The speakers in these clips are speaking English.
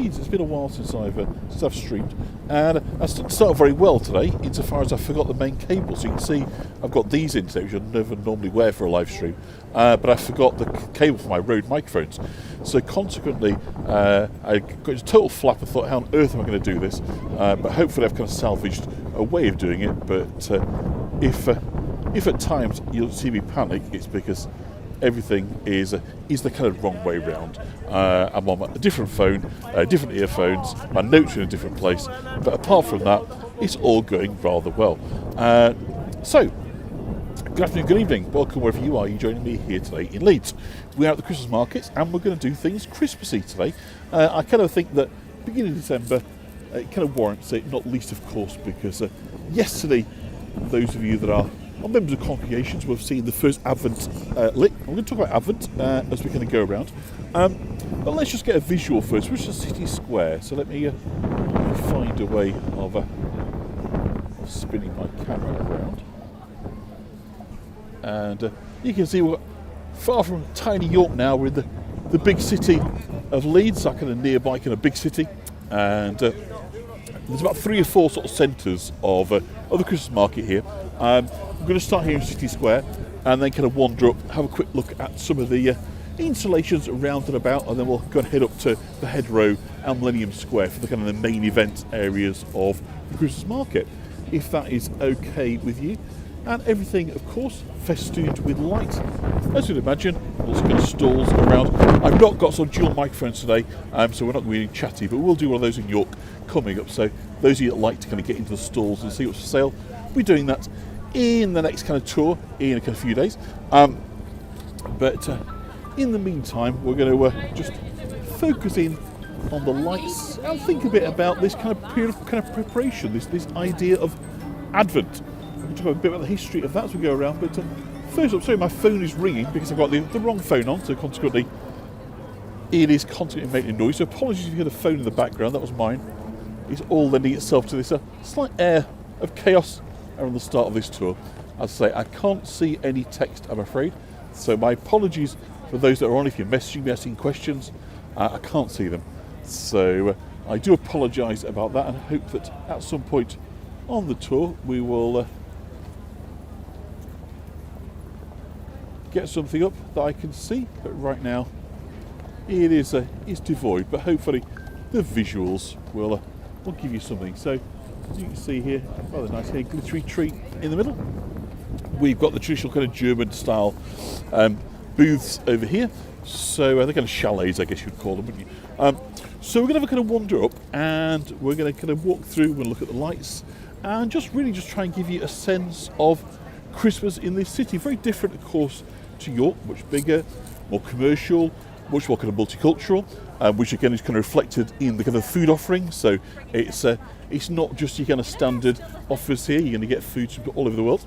Leeds. It's been a while since I've streamed, and I started very well today, insofar as I forgot the main cable. So you can see I've got these in today, which I never normally wear for a live stream, but I forgot the cable for my Rode microphones. So consequently, I got a total flap and thought, how on earth am I going to do this? But hopefully I've kind of salvaged a way of doing it. But if at times you'll see me panic, it's because everything is the kind of wrong way round. I'm on a different phone, different earphones, my notes are in a different place, but apart from that, it's all going rather well. So, good afternoon, good evening, welcome wherever you are. You're joining me here today in Leeds. We're at the Christmas markets and we're going to do things Christmassy today. I kind of think that beginning of December, it kind of warrants it, not least of course because yesterday, those of you that are members of congregations will have seen the first Advent lit. We're going to talk about Advent as we kind of go around. But let's just get a visual first, which is City Square. So let me find a way of spinning my camera around. And you can see we're far from tiny York now. We're in the big city of Leeds, that kind of nearby kind of big city. And there's about 3 or 4 sort of centres of the Christmas market here. We're going to start here in City Square and then kind of wander up, have a quick look at some of the installations around and about, and then we'll go and head up to the Head Row and Millennium Square for the kind of the main event areas of the Christmas market, if that is okay with you. And everything, of course, festooned with light. As you'd imagine, lots of kind of stalls around. I've not got some dual microphones today, so we're not going to be chatty, but we'll do one of those in York coming up. So those of you that like to kind of get into the stalls and see what's for sale, we're doing that in the next kind of tour in a kind of few days. But in the meantime, we're going to just focus in on the lights and think a bit about this kind of period of kind of preparation, this idea of Advent. We'll talk a bit about the history of that as we go around. But first up, sorry, my phone is ringing because I've got the wrong phone on, so consequently it is constantly making noise. So apologies if you hear the phone in the background, that was mine. It's all lending itself to this slight air of chaos around the start of this tour. As I say, I can't see any text, I'm afraid. So my apologies for those that are on. If you're messaging me, asking questions, I can't see them. So I do apologise about that and hope that at some point on the tour we will get something up that I can see. But right now it is devoid, but hopefully the visuals will give you something. So you can see here, rather nice here, glittery tree in the middle. We've got the traditional kind of German style booths over here. So they're kind of chalets, I guess you'd call them, wouldn't you? So we're going to have a kind of wander up and we're going to kind of walk through and look at the lights and just try and give you a sense of Christmas in this city. Very different, of course, to York, much bigger, more commercial, much more kind of multicultural, which again is kind of reflected in the kind of food offering. So it's not just your kind of standard offers here. You're going to get food from all over the world,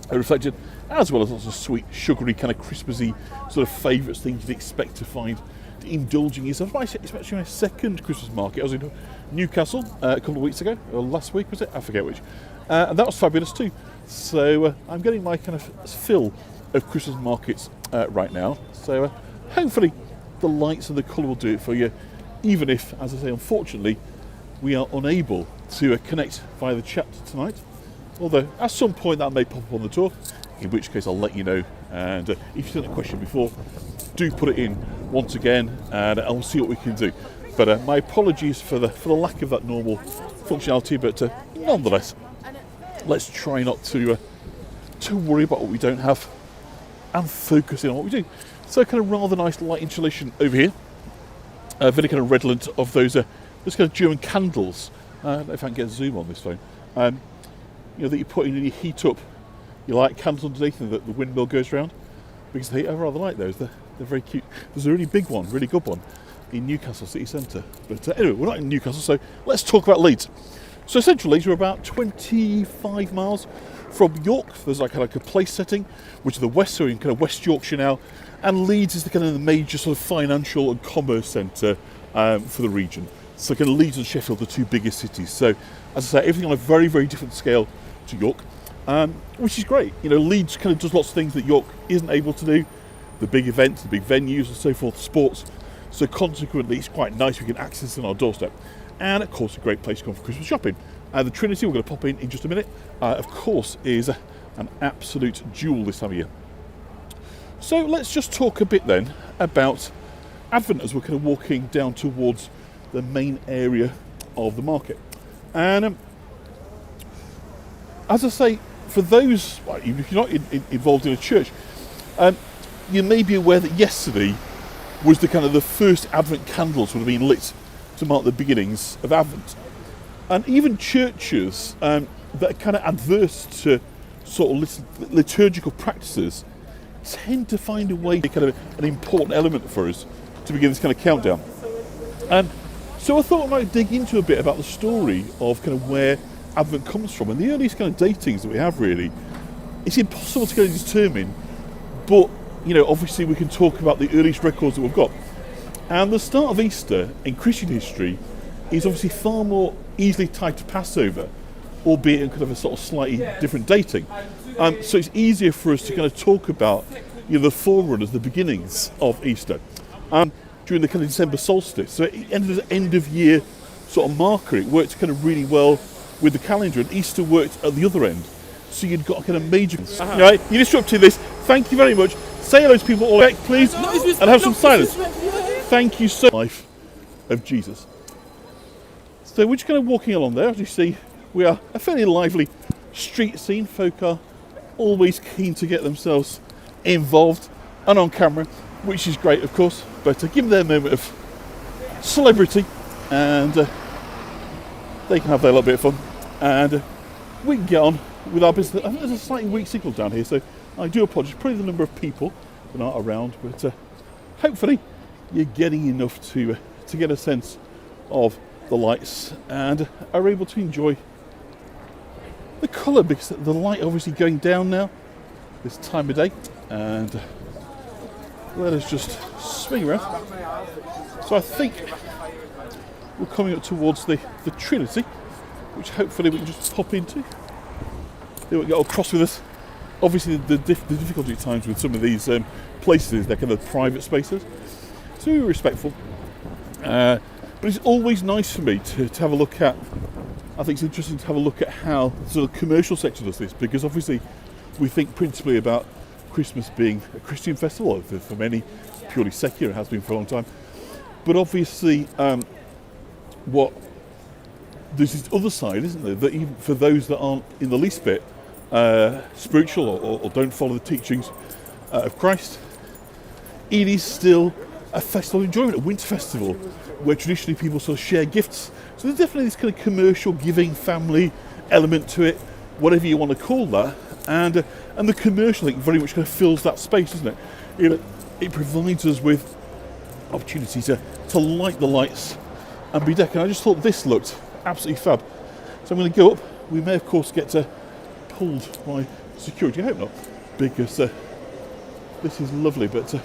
reflected, as well as lots of sweet, sugary, kind of Christmassy sort of favourites, things you'd expect to find indulging yourself. It's actually my second Christmas market. I was in Newcastle a couple of weeks ago, or last week was it? I forget which. And that was fabulous too. So I'm getting my kind of fill of Christmas markets right now. So hopefully the lights and the colour will do it for you, even if, as I say, unfortunately, we are unable to connect via the chat tonight. Although at some point that may pop up on the tour, in which case I'll let you know. And if you've seen that question before, do put it in once again, and I'll see what we can do. But my apologies for the lack of that normal functionality. But nonetheless, let's try not to worry about what we don't have and focus in on what we do. So kind of rather nice light installation over here. Very kind of redolent of those kind of German candles. If I can get a zoom on this phone. That you put in and you heat up your light candles underneath and the windmill goes around. Because I rather like those. They're very cute. There's a really big one, really good one in Newcastle city centre. But anyway, we're not in Newcastle, so let's talk about Leeds. So central Leeds, we're about 25 miles from York. There's like a place setting, which is the west, so we're in kind of West Yorkshire now. And Leeds is the kind of the major sort of financial and commerce centre for the region. So kind of Leeds and Sheffield, the two biggest cities. So as I say, everything on a very, very different scale to York, which is great. Leeds kind of does lots of things that York isn't able to do. The big events, the big venues and so forth, sports. So consequently, it's quite nice. We can access it on our doorstep. And of course, a great place to come for Christmas shopping. The Trinity, we're going to pop in just a minute, of course, is an absolute jewel this time of year. So let's just talk a bit then about Advent as we're kind of walking down towards the main area of the market. And as I say, for those, well, even if you're not involved in a church, you may be aware that yesterday was the first Advent candles would have been lit to mark the beginnings of Advent. And even churches that are kind of adverse to sort of liturgical practices tend to find a way, kind of an important element for us to begin this kind of countdown. And so I thought I might dig into a bit about the story of kind of where Advent comes from, and the earliest kind of datings that we have. Really, it's impossible to kind of determine, but obviously we can talk about the earliest records that we've got. And the start of Easter in Christian history is obviously far more easily tied to Passover, albeit in kind of a sort of slightly different dating. So it's easier for us to kind of talk about the forerunners, the beginnings of Easter, during the kind of December solstice. So it ended as an end of year sort of marker. It worked kind of really well with the calendar, and Easter worked at the other end. So you'd got a kind of major... Right, you disrupted this. Thank you very much. Say hello to people all back, please, and have some silence. Thank you so much. Life of Jesus. So we're just kind of walking along there. As you see, we are a fairly lively street scene. Folk are always keen to get themselves involved and on camera, which is great, of course. But give them their moment of celebrity, and they can have their little bit of fun, and we can get on with our business. I think there's a slightly weak signal down here, so I do apologise. Probably the number of people that aren't around, but hopefully you're getting enough to get a sense of the lights and are able to enjoy the colour, because the light obviously going down now this time of day. And let us just swing around. So I think we're coming up towards the Trinity, which hopefully we can just pop into. They won't get all cross with us. Obviously the difficulty at times with some of these places is they're kind of private spaces, so we're respectful. But it's always nice for me to have a look at, I think it's interesting to have a look at how the sort of commercial sector does this, because obviously we think principally about Christmas being a Christian festival. For many, purely secular, it has been for a long time. But obviously what there's this other side, isn't there, that even for those that aren't in the least bit spiritual or don't follow the teachings of Christ, it is still a festival of enjoyment, a winter festival, where traditionally people sort of share gifts. So there's definitely this kind of commercial giving family element to it, whatever you want to call that, and the commercial, I think, very much kind of fills that space, doesn't it? It provides us with opportunity to light the lights and be decorated. I just thought this looked absolutely fab. So I'm going to go up. We may, of course, get pulled by security. I hope not, because this is lovely. But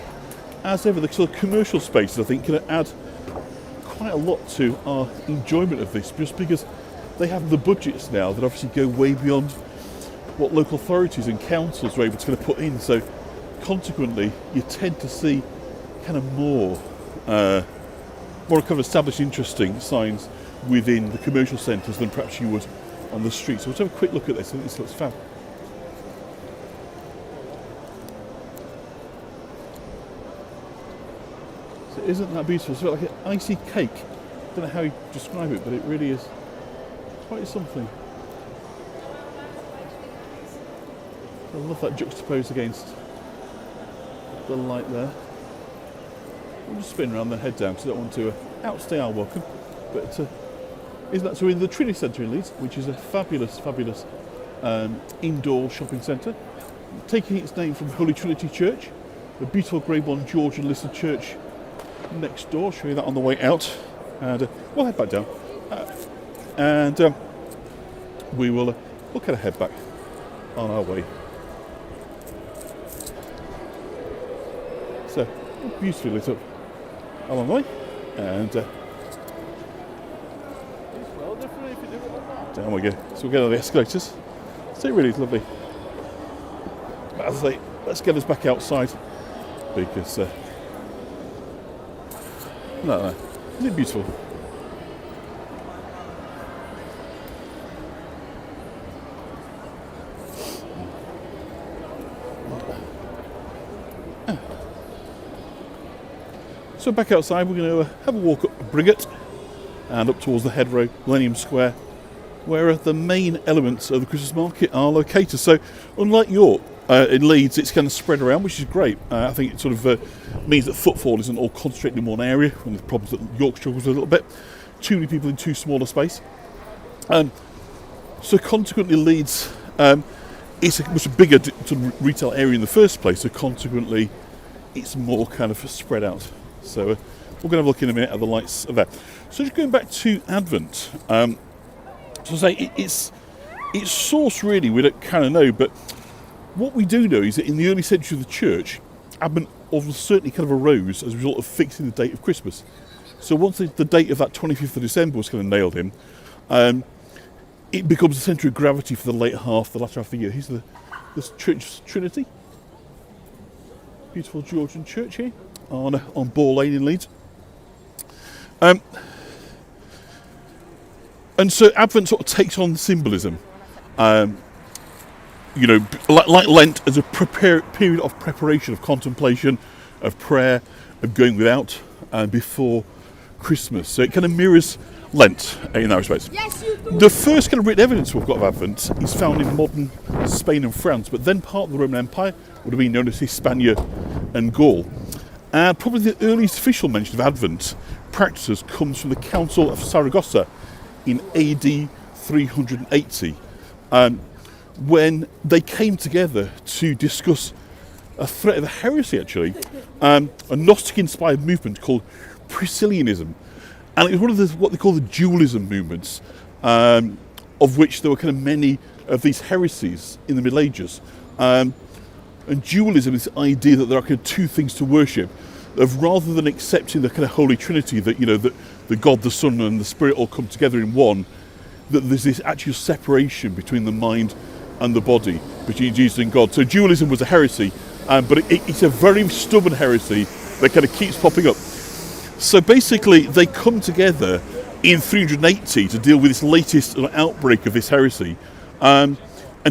as ever, the sort of commercial spaces, I think, can add quite a lot to our enjoyment of this, just because they have the budgets now that obviously go way beyond what local authorities and councils are able to kind of put in. So consequently, you tend to see kind of more kind of established, interesting signs within the commercial centres than perhaps you would on the street. So let's have a quick look at this. I think this looks fab. So isn't that beautiful? It's a bit like an icy cake. I don't know how you describe it, but it really is quite something. I love that juxtaposed against the light there. We'll just spin around, then head down, because I don't want to outstay our welcome. But isn't that so? In the Trinity Centre in Leeds, which is a fabulous indoor shopping centre, taking its name from Holy Trinity Church, the beautiful Greybourne Georgian listed church next door. I'll show you that on the way out, and we'll head back down, and we'll kind of head back on our way. So beautifully lit up along the way, and down we go. So we'll get on the escalators. So it really is lovely. But as I say, let's get us back outside, because No. Isn't it beautiful? So back outside, we're going to have a walk up Briggate and up towards the head road, Millennium Square, where the main elements of the Christmas market are located. So unlike York, in Leeds, it's kind of spread around, which is great. I think it sort of means that footfall isn't all concentrated in one area, one of the problems that York struggles with a little bit. Too many people in too small a space. So consequently, Leeds it's a much bigger sort of retail area in the first place, so consequently it's more kind of spread out. So we're going to have a look in a minute at the lights of that. So just going back to Advent, so I say it's source really, we don't kind of know, but what we do know is that in the early century of the church, Advent almost certainly kind of arose as a result of fixing the date of Christmas. So once the date of that 25th of December was kind of nailed in, it becomes the centre of gravity for the latter half of the year. Here's the church Trinity. Beautiful Georgian church here on Ball Lane in Leeds. And so Advent sort of takes on symbolism. You know, like Lent as a period of preparation, of contemplation, of prayer, of going without before Christmas. So it kind of mirrors Lent in that respect. Yes, you do. The first kind of written evidence we've got of Advent is found in modern Spain and France, but then part of the Roman Empire would have been known as Hispania and Gaul. And probably the earliest official mention of Advent practices comes from the Council of Saragossa in AD 380, when they came together to discuss a threat of a heresy, actually, a Gnostic-inspired movement called Priscillianism. And it was one of what they call the dualism movements, of which there were kind of many of these heresies in the Middle Ages. And dualism is the idea that there are kind of two things to worship, of rather than accepting the kind of Holy Trinity, that, you know, that the God, the Son and the Spirit all come together in one, that there's this actual separation between the mind and the body, between Jesus and God. So dualism was a heresy, but it's a very stubborn heresy that kind of keeps popping up. So basically, they come together in 380 to deal with this latest outbreak of this heresy, and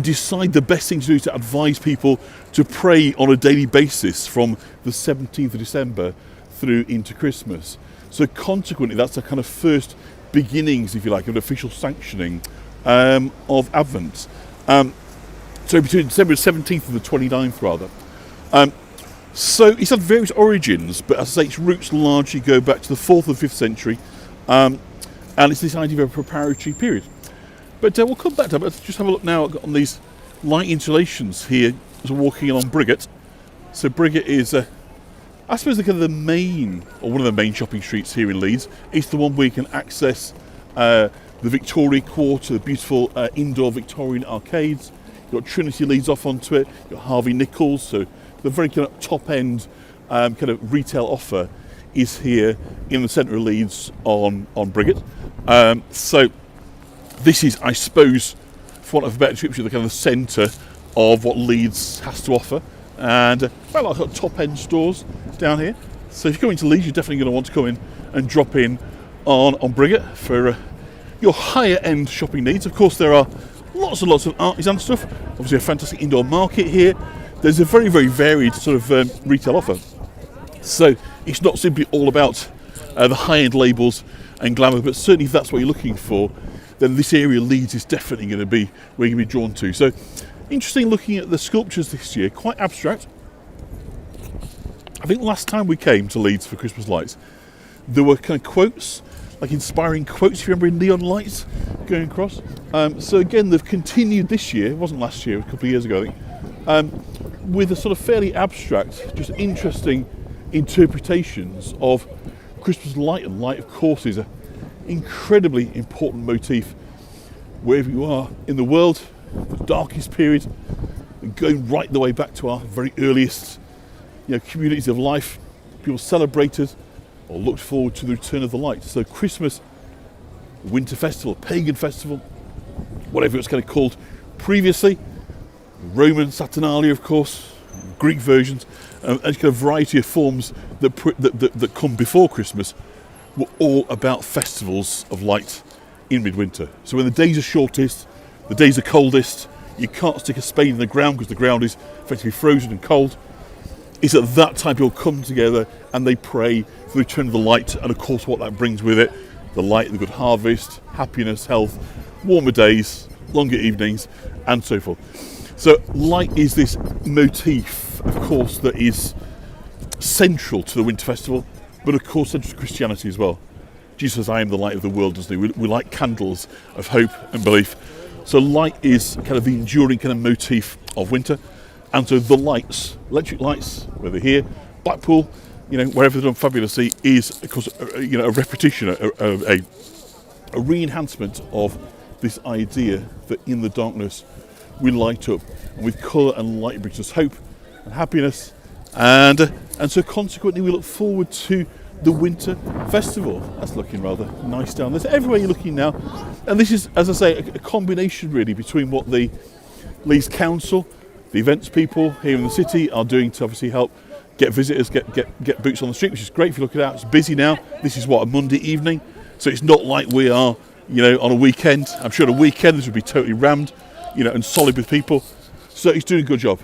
decide the best thing to do is to advise people to pray on a daily basis from the 17th of December through into Christmas. So consequently, that's the kind of first beginnings, if you like, of an official sanctioning of Advent. So between December 17th and the 29th, rather. So it's had various origins, but as I say, its roots largely go back to the 4th and 5th century, and it's this idea of a preparatory period. But we'll come back to it. Let's just have a look now on these light installations here as we're walking along Briggate. So Briggate is, I suppose, kind of the main, or one of the main shopping streets here in Leeds. It's the one where you can access the Victorian quarter, the beautiful indoor Victorian arcades. You've got Trinity leads off onto it. You've got Harvey Nichols, so the very kind of top-end kind of retail offer is here in the centre of Leeds on Briggate. So this is, I suppose, for want of a better description, the kind of centre of what Leeds has to offer. And quite a lot of top-end stores down here. So if you're going to Leeds, you're definitely going to want to come in and drop in on Briggate for your higher-end shopping needs. Of course, there are lots and lots of artisan stuff. Obviously, a fantastic indoor market here. There's a very, very varied sort of retail offer. So it's not simply all about the high-end labels and glamour, but certainly if that's what you're looking for, then this area, Leeds, is definitely going to be where you're going to be drawn to. So interesting looking at the sculptures this year, quite abstract. I think last time we came to Leeds for Christmas lights, there were kind of quotes, like inspiring quotes, if you remember, in neon lights going across. So again, they've continued this year, it wasn't last year, a couple of years ago, I think, with a sort of fairly abstract, just interesting interpretations of Christmas light. And light, of course, is an incredibly important motif wherever you are in the world, the darkest period, and going right the way back to our very earliest, communities of life. People celebrated or looked forward to the return of the light. So Christmas, winter festival, pagan festival, whatever it's kind of called previously, Roman Saturnalia, of course, Greek versions, and kind of variety of forms that come before Christmas. were all about festivals of light in midwinter. So when the days are shortest, the days are coldest, you can't stick a spade in the ground because the ground is effectively frozen and cold. It's at that time people come together and they pray for the return of the light, and of course what that brings with it, the light, the good harvest, happiness, health, warmer days, longer evenings, and so forth. So light is this motif, of course, that is central to the winter festival, but of course central to Christianity as well. Jesus says, I am the light of the world, doesn't he? We light candles of hope and belief. So light is kind of the enduring kind of motif of winter. And so the lights, electric lights, whether here, Blackpool, wherever they're done fabulously, is, of course, a repetition, a re-enhancement of this idea that in the darkness we light up. And with colour and light it brings us hope and happiness. And so consequently we look forward to the winter festival. That's looking rather nice down there. So everywhere you're looking now, and this is, as I say, a combination really between what the Leeds Council, the events people here in the city are doing to obviously help get visitors, get boots on the street, which is great if you look at it out. It's busy now. This is a Monday evening, so it's not like we are, on a weekend. I'm sure on a weekend this would be totally rammed, and solid with people. So it's doing a good job.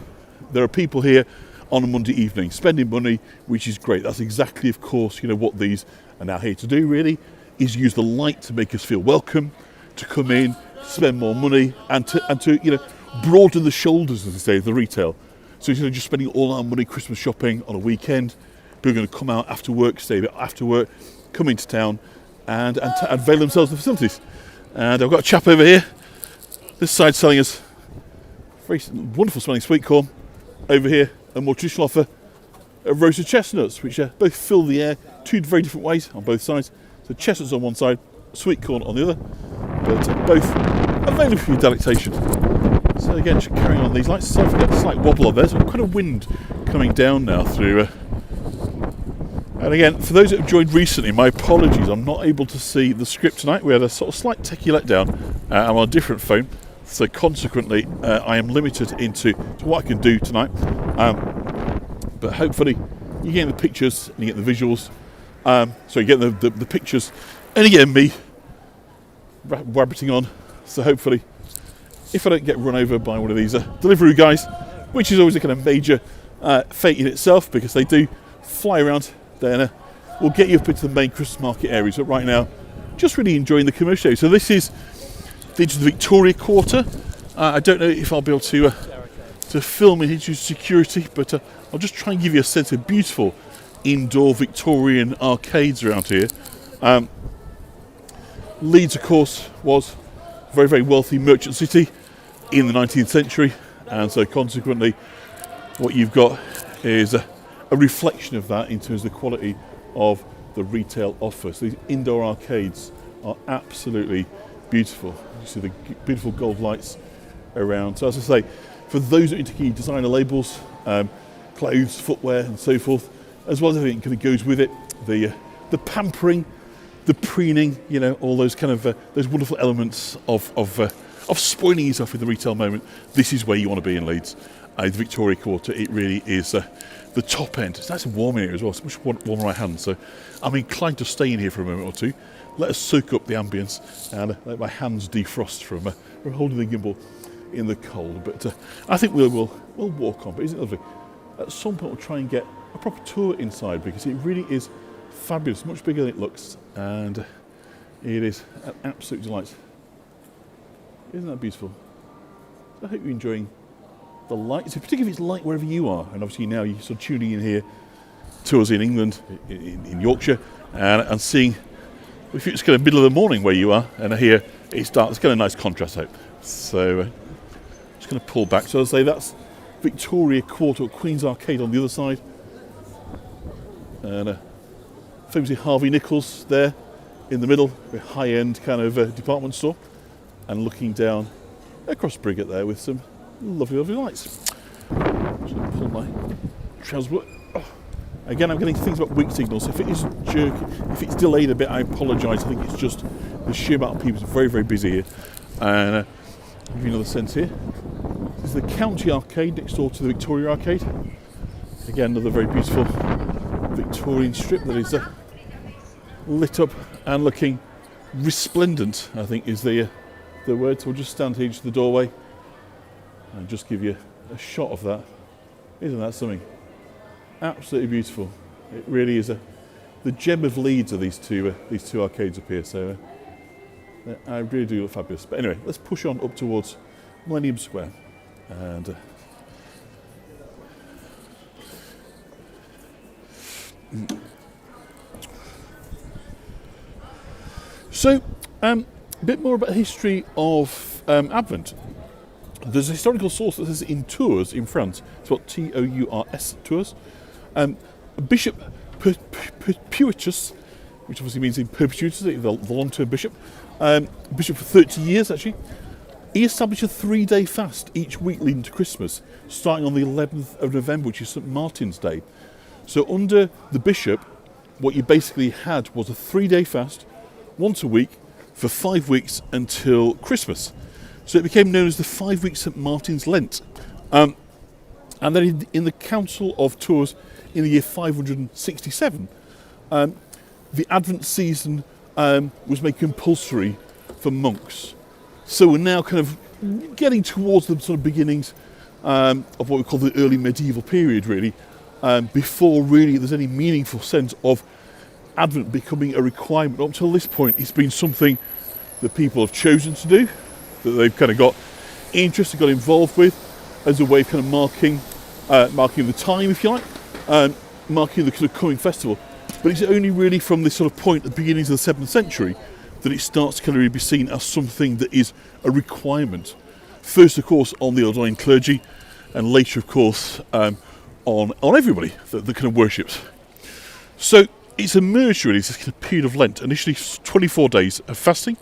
There are people here on a Monday evening, spending money, which is great. That's exactly, of course, what these are now here to do, really, is use the light to make us feel welcome, to come in, spend more money, and to broaden the shoulders, as they say, of the retail. So instead of just spending all our money Christmas shopping on a weekend, people are going to come out after work, stay a bit after work, come into town, and avail themselves of the facilities. And I've got a chap over here, this side selling us very wonderful smelling sweet corn, over here a more traditional offer of roasted chestnuts, which both fill the air two very different ways on both sides. So chestnuts on one side, sweet corn on the other, but both available for your delectation. So again, just carrying on these lights. So I forget a slight wobble on there, so quite a wind coming down now through. And again, for those that have joined recently, my apologies, I'm not able to see the script tonight. We had a sort of slight techie letdown. I'm on a different phone, so consequently I am limited to what I can do tonight. But hopefully you get the pictures and you get the visuals. So you get the pictures, and again me rabbiting on. So hopefully, if I don't get run over by one of these delivery guys, which is always a kind of major fate in itself, because they do fly around, then we'll get you up into the main Christmas market areas. But right now, just really enjoying the commercial area. So this is the Victoria Quarter. I don't know if I'll be able to film in into security, but I'll just try and give you a sense of beautiful indoor Victorian arcades around here. Leeds, of course, was a very, very wealthy merchant city in the 19th century, and so consequently what you've got is a reflection of that in terms of the quality of the retail offer. So these indoor arcades are absolutely beautiful. You see the beautiful gold lights around. So as I say, for those that are into key designer labels, clothes, footwear and so forth, as well as everything kind of goes with it, the pampering, the preening, all those kind of those wonderful elements of spoiling yourself in the retail moment. This is where you want to be in Leeds. The Victoria Quarter, it really is the top end. It's nice and warm in here as well. It's much warmer on my hands, so I'm inclined to stay in here for a moment or two. Let us soak up the ambience and let my hands defrost from holding the gimbal in the cold. But I think we'll walk on. But isn't it lovely? At some point we'll try and get a proper tour inside, because it really is fabulous, much bigger than it looks, and it is an absolute delight. Isn't that beautiful? I hope you're enjoying the light, particularly if it's light wherever you are. And obviously now you're sort of tuning in here to us in England, in Yorkshire, and seeing if it's kind of middle of the morning where you are, and here it's dark. It's kind of a nice contrast out. So just going to pull back. So as I say, that's Victoria Quarter, Queen's Arcade on the other side, and famously Harvey Nichols there in the middle, a high-end kind of department store, and looking down across Briggate there with some lovely, lovely lights. Just going to pull my trousers. Oh. Again, I'm getting things about weak signals. If it is jerky, if it's delayed a bit, I apologise. I think it's just the sheer amount of people is very, very busy here. And I'll give you another sense here. This is the County Arcade next door to the Victoria Arcade. Again, another very beautiful Victorian strip that is lit up and looking resplendent, I think is the word. So we'll just stand here to the doorway and just give you a shot of that. Isn't that something? Absolutely beautiful. It really is the gem of Leeds are these two arcades up here. So I really do look fabulous. But anyway, let's push on up towards Millennium Square. And so a bit more about the history of Advent. There's a historical source that says in Tours in France, it's what Tours, Tours. Bishop Perpetuus, which obviously means in perpetuity, the long-term bishop, bishop for 30 years actually, he established a 3-day fast each week leading to Christmas, starting on the 11th of November, which is St. Martin's Day. So under the bishop, what you basically had was a 3-day fast, once a week, for 5 weeks until Christmas. So it became known as the 5-week St. Martin's Lent. And then in the Council of Tours in the year 567, the Advent season was made compulsory for monks. So we're now kind of getting towards the sort of beginnings of what we call the early medieval period, really, before really there's any meaningful sense of Advent becoming a requirement. Up until this point, it's been something that people have chosen to do, that they've kind of got interested, got involved with, as a way of kind of marking the time, if you like, marking the kind of coming festival. But it's only really from this sort of point at the beginnings of the 7th century that it starts to kind of really be seen as something that is a requirement. First, of course, on the ordained clergy, and later, of course, on everybody that kind of worships. So it's emerged really as this kind of period of Lent, initially 24 days of fasting,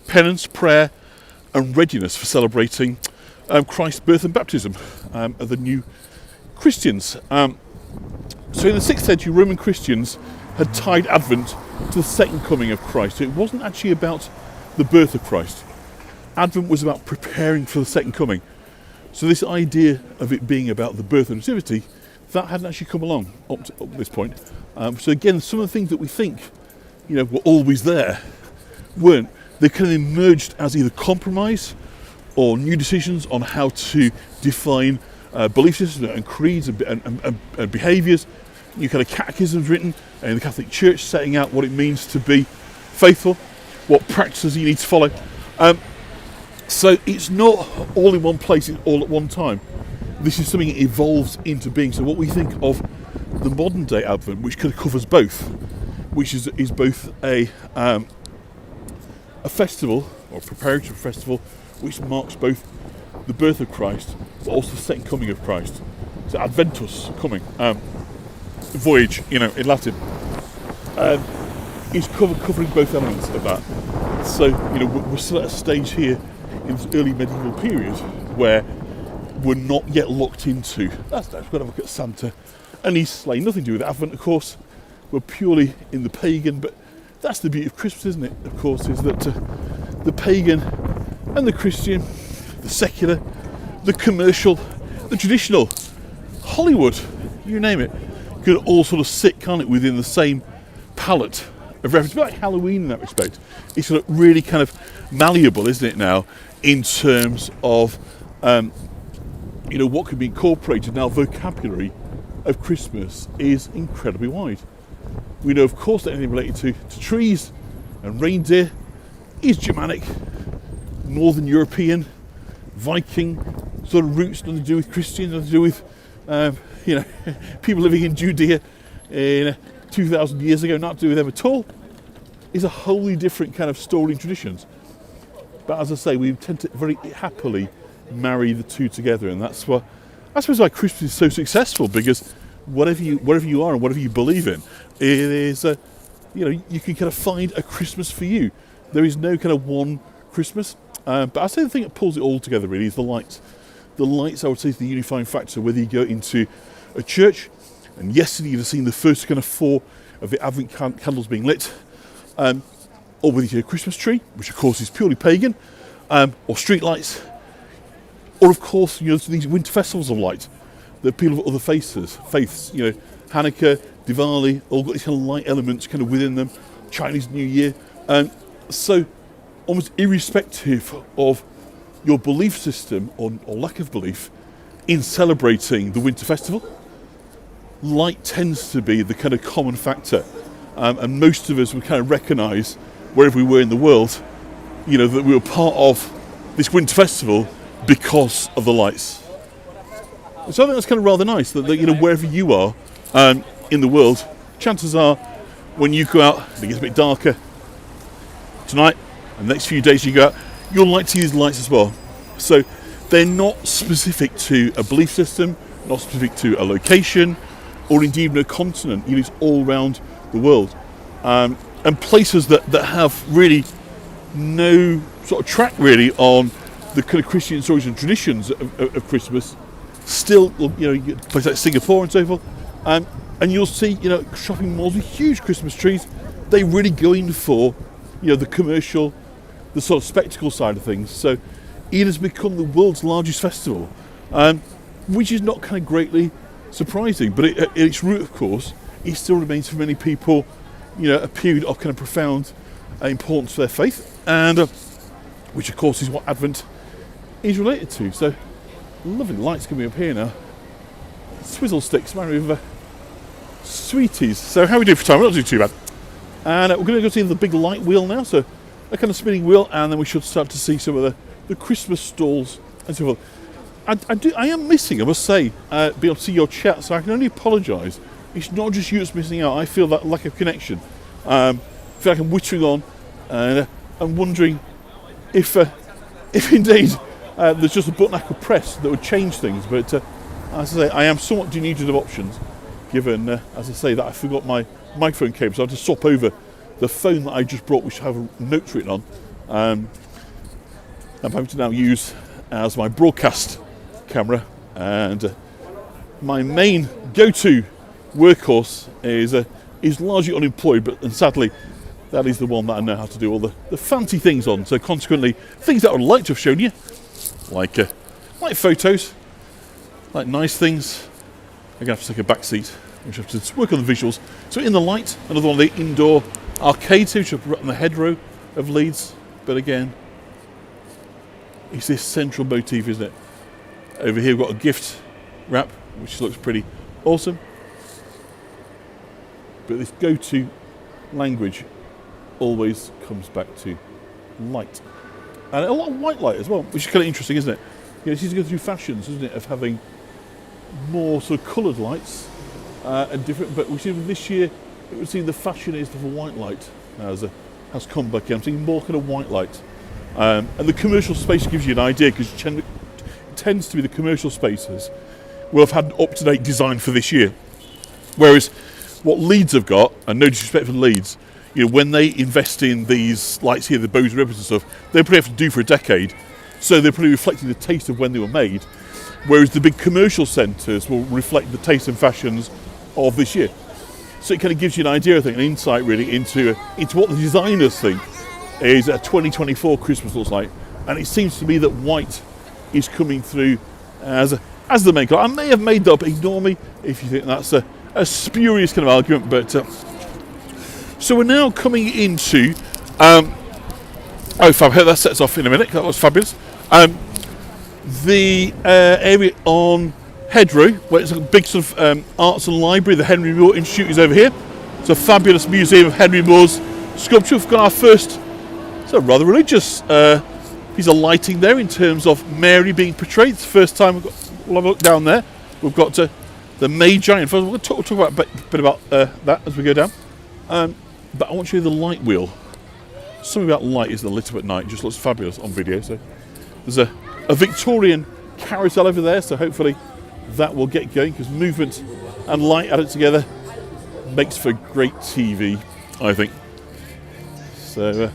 penance, prayer, and readiness for celebrating Christ's birth and baptism of the new Christians. So in the 6th century, Roman Christians had tied Advent to the second coming of Christ. So it wasn't actually about the birth of Christ. Advent was about preparing for the second coming. So this idea of it being about the birth and nativity, that hadn't actually come along up to this point. So again, some of the things that we think, were always there, weren't. They kind of emerged as either compromise or new decisions on how to define belief systems and creeds and behaviours. New kind of catechisms written in the Catholic Church setting out what it means to be faithful, what practices you need to follow. So it's not all in one place, it's all at one time. This is something that evolves into being. So what we think of the modern day Advent, which kind of covers both, which is both a festival, or preparatory festival, which marks both the birth of Christ, but also the second coming of Christ. So Adventus, coming, voyage, in Latin, is covering both elements of that. So, we're still at a stage here in this early medieval period where we're not yet locked into, we've got to look at Santa and his sleigh. Nothing to do with Advent, of course. We're purely in the pagan, but that's the beauty of Christmas, isn't it? Of course, is that the pagan and the Christian, the secular, the commercial, the traditional, Hollywood, you name it, can all sort of sit, can't it, within the same palette of reference. It's a bit like Halloween in that respect. It's sort of really kind of malleable, isn't it, now, in terms of what can be incorporated. Now, vocabulary of Christmas is incredibly wide. We know, of course, that anything related to trees and reindeer is Germanic, Northern European, Viking sort of roots, nothing to do with Christians, nothing to do with people living in Judea 2,000 years ago, not to do with them at all. Is a wholly different kind of story and traditions. But as I say, we tend to very happily marry the two together, and that's why I suppose why Christmas is so successful, because whatever you are and whatever you believe in, it is you can kind of find a Christmas for you. There is no kind of one Christmas, but I say the thing that pulls it all together really is the lights. The lights, I would say, is the unifying factor. Whether you go into a church, and yesterday you'd have seen the first kind of 4 of the Advent candles being lit, or whether you do a Christmas tree, which of course is purely pagan, or street lights, or of course these winter festivals of light that people of other faiths, Hanukkah, Diwali, all got these kind of light elements kind of within them, Chinese New Year. So almost irrespective of your belief system or lack of belief in celebrating the winter festival, light tends to be the kind of common factor. And most of us would kind of recognise, wherever we were in the world, that we were part of this winter festival because of the lights. So I think that's kind of rather nice that wherever you are in the world, chances are when you go out, it gets a bit darker tonight, and the next few days you go out, you'll like to use lights as well. So they're not specific to a belief system, not specific to a location, or indeed even a continent. It's all around the world. And places that have really no sort of track really on the kind of Christian stories and traditions of Christmas, still, places like Singapore and so forth, and you'll see, shopping malls with huge Christmas trees. They really go in for, the commercial, the sort of spectacle side of things. So it has become the world's largest festival, which is not kind of greatly surprising. But at its root, of course, it still remains for many people, a period of kind of profound importance for their faith, and which, of course, is what Advent is related to. So lovely lights coming up here now. Swizzle sticks, married with sweeties. So how are we doing for time? We're not doing too bad. And we're going to go see the big light wheel now. So a kind of spinning wheel, and then we should start to see some of the Christmas stalls and so forth. I am missing, I must say, be able to see your chat, so I can only apologise. It's not just you that's missing out. I feel that lack of connection. I feel like I'm wittering on, and I'm wondering if indeed there's just a button I could press that would change things. But as I say, I am somewhat denuded of options, given, as I say, that I forgot my microphone cable, so I had to swap over the phone that I just brought, which I have notes written on. I'm having to now use as my broadcast camera, and my main go-to workhorse is largely unemployed, and sadly that is the one that I know how to do all the fancy things on. So consequently, things that I would like to have shown you, like photos, like nice things, I'm going to have to take a back seat, which I have to work on the visuals. So in the light, another one of the indoor arcades, which are on the hedgerow of Leeds, but again, it's this central motif, isn't it? Over here we've got a gift wrap, which looks pretty awesome. But this go-to language always comes back to light. And a lot of white light as well, which is kind of interesting, isn't it? It's easy to go through fashions, isn't it, of having more sort of coloured lights and different, but we see this year, it would seem the fashion is for white light has come back in. I'm seeing more kind of white light. And the commercial space gives you an idea, because it tends to be the commercial spaces will have had up-to-date design for this year. Whereas what Leeds have got, and no disrespect for Leeds, when they invest in these lights here, the bows and ribbons and stuff, they probably have to do for a decade. So they're probably reflecting the taste of when they were made. Whereas the big commercial centres will reflect the taste and fashions of this year. So it kind of gives you an idea, I think, an insight really into what the designers think is a 2024 Christmas looks like. And it seems to me that white is coming through as the main colour. I may have made that up, ignore me if you think that's a spurious kind of argument, but so we're now coming into fab, that sets off in a minute, that was fabulous. The area on Hedgerow, where it's a big sort of arts and library, the Henry Moore Institute is over here. It's a fabulous museum of Henry Moore's sculpture. We've got our first, so rather religious piece of lighting there in terms of Mary being portrayed. It's the first time we'll have a look down there. We've got the Magi. In fact, we'll talk about a bit about that as we go down. But I want to show you the light wheel. Something about light is lit up at night. It just looks fabulous on video. So there's a Victorian carousel over there. So hopefully that will get going, because movement and light added together makes for great TV, I think. So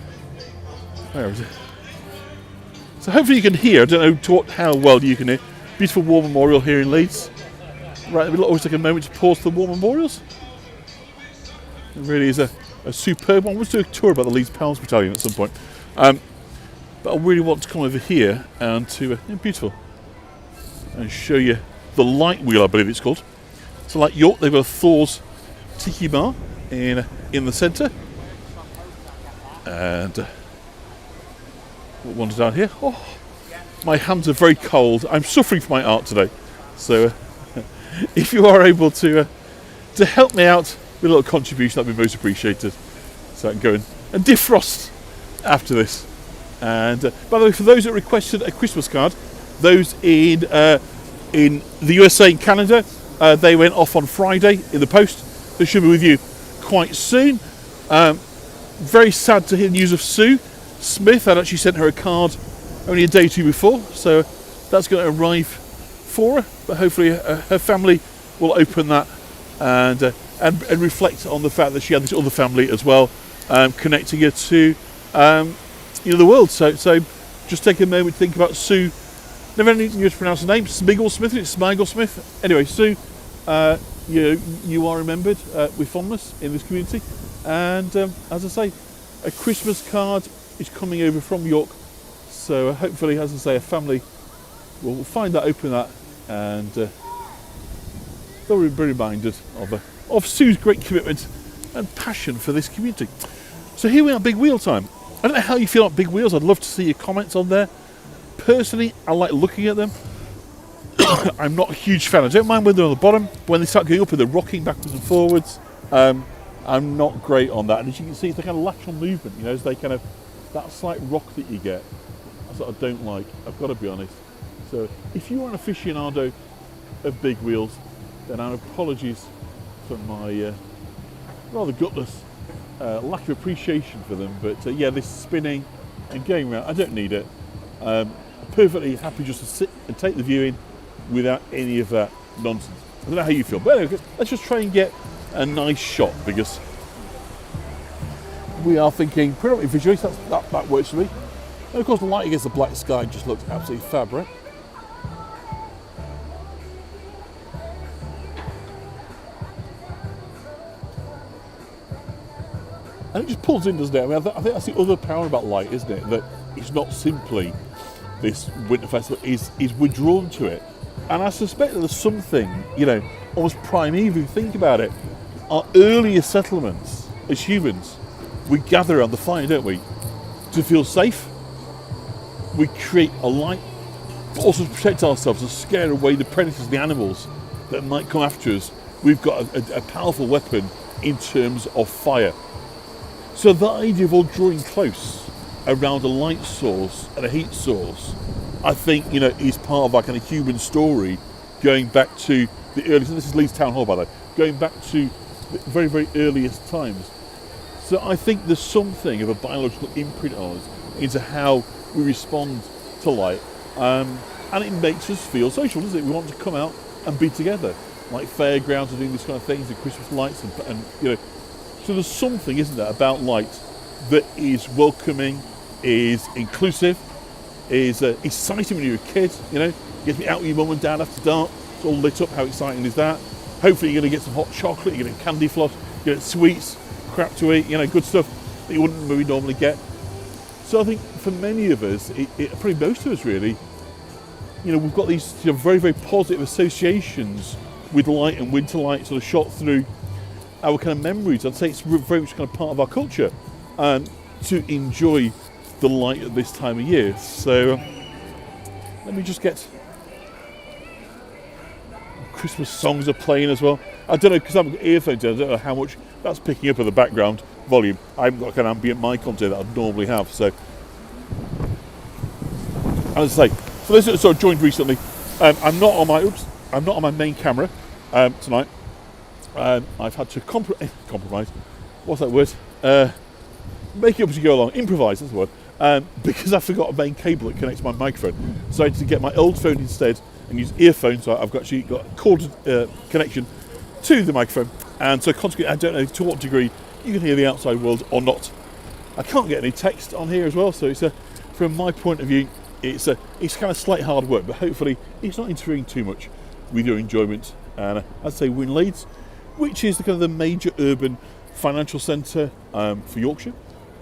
where is it? So hopefully you can hear. I don't know how well you can hear. Beautiful war memorial here in Leeds. Right, we'll always take a moment to pause for the war memorials. It really is a superb one. We'll do a tour about the Leeds Pals Battalion at some point. But I really want to come over here and to beautiful, and show you the light wheel, I believe it's called. So like York, they've got Thor's Tiki Bar in the centre. And what one's down here? Oh, my hands are very cold. I'm suffering for my art today. So if you are able to help me out with a little contribution, that'd be most appreciated. So I can go and defrost after this. And by the way, for those that requested a Christmas card, those in the USA and Canada, they went off on Friday in the post. They should be with you quite soon. Very sad to hear the news of Sue Smith. I'd actually sent her a card only a day or two before, so that's going to arrive for her. But hopefully her family will open that and reflect on the fact that she had this other family as well, connecting her to the world. So just take a moment to think about Sue. Never knew to pronounce the name. Smiggle Smith, it's Smiggle Smith. Anyway, Sue, you are remembered with fondness in this community. And as I say, a Christmas card is coming over from York. So hopefully, as I say, a family will find that, open that, and they'll be reminded of Sue's great commitment and passion for this community. So here we are, big wheel time. I don't know how you feel about big wheels. I'd love to see your comments on there. Personally, I like looking at them. I'm not a huge fan. I don't mind when they're on the bottom. When they start going up and they're rocking backwards and forwards, I'm not great on that. And as you can see, it's the kind of lateral movement, as they kind of, that slight rock that you get, that's what I don't like, I've got to be honest. So if you are an aficionado of big wheels, then our apologies for my rather gutless lack of appreciation for them. But yeah, this spinning and going around, I don't need it. Perfectly happy just to sit and take the viewing without any of that nonsense. I don't know how you feel, but anyway, let's just try and get a nice shot, because we are thinking predominantly visually, so that works for me. And of course the light against the black sky just looks absolutely fab, right? And it just pulls in, doesn't it? I mean, I think that's the other power about light, isn't it? That it's not simply this winter festival, is we're drawn to it. And I suspect that there's something, almost primeval, if you think about it. Our earlier settlements as humans, we gather around the fire, don't we? To feel safe. We create a light, but also to protect ourselves and scare away the predators, the animals that might come after us. We've got a powerful weapon in terms of fire. So the idea of all drawing close around a light source and a heat source, I think, is part of our kind of human story, going back to the earliest, and this is Leeds Town Hall, by the way, going back to the very, very earliest times. So I think there's something of a biological imprint on us into how we respond to light, and it makes us feel social, doesn't it? We want to come out and be together, like fairgrounds are doing these kind of things, and Christmas lights, and so there's something, isn't there, about light that is welcoming, is inclusive, is exciting when you're a kid, gets me out with your mum and dad after dark, it's all lit up, how exciting is that? Hopefully you're going to get some hot chocolate, you're going to get candy floss, you get sweets, crap to eat, good stuff that you wouldn't really normally get. So I think for many of us, probably most of us really, we've got these very, very positive associations with light and winter light sort of shot through our kind of memories. I'd say it's very much kind of part of our culture to enjoy the light at this time of year. So let me just get, Christmas songs are playing as well. I don't know, because I've got earphones in, I don't know how much that's picking up in the background volume. I haven't got an ambient mic on today that I'd normally have. So as I say, for those that sort of joined recently, I'm not on my main camera tonight. I've had to compromise. What's that word? Make it up as you go along. Improvise, that's the word. Because I forgot a main cable that connects my microphone. So I had to get my old phone instead and use earphones. So I've actually got a corded connection to the microphone. And so consequently, I don't know to what degree you can hear the outside world or not. I can't get any text on here as well. So it's from my point of view, it's kind of slight hard work, but hopefully it's not interfering too much with your enjoyment. And I'd say we're in Leeds, which is the major urban financial centre for Yorkshire.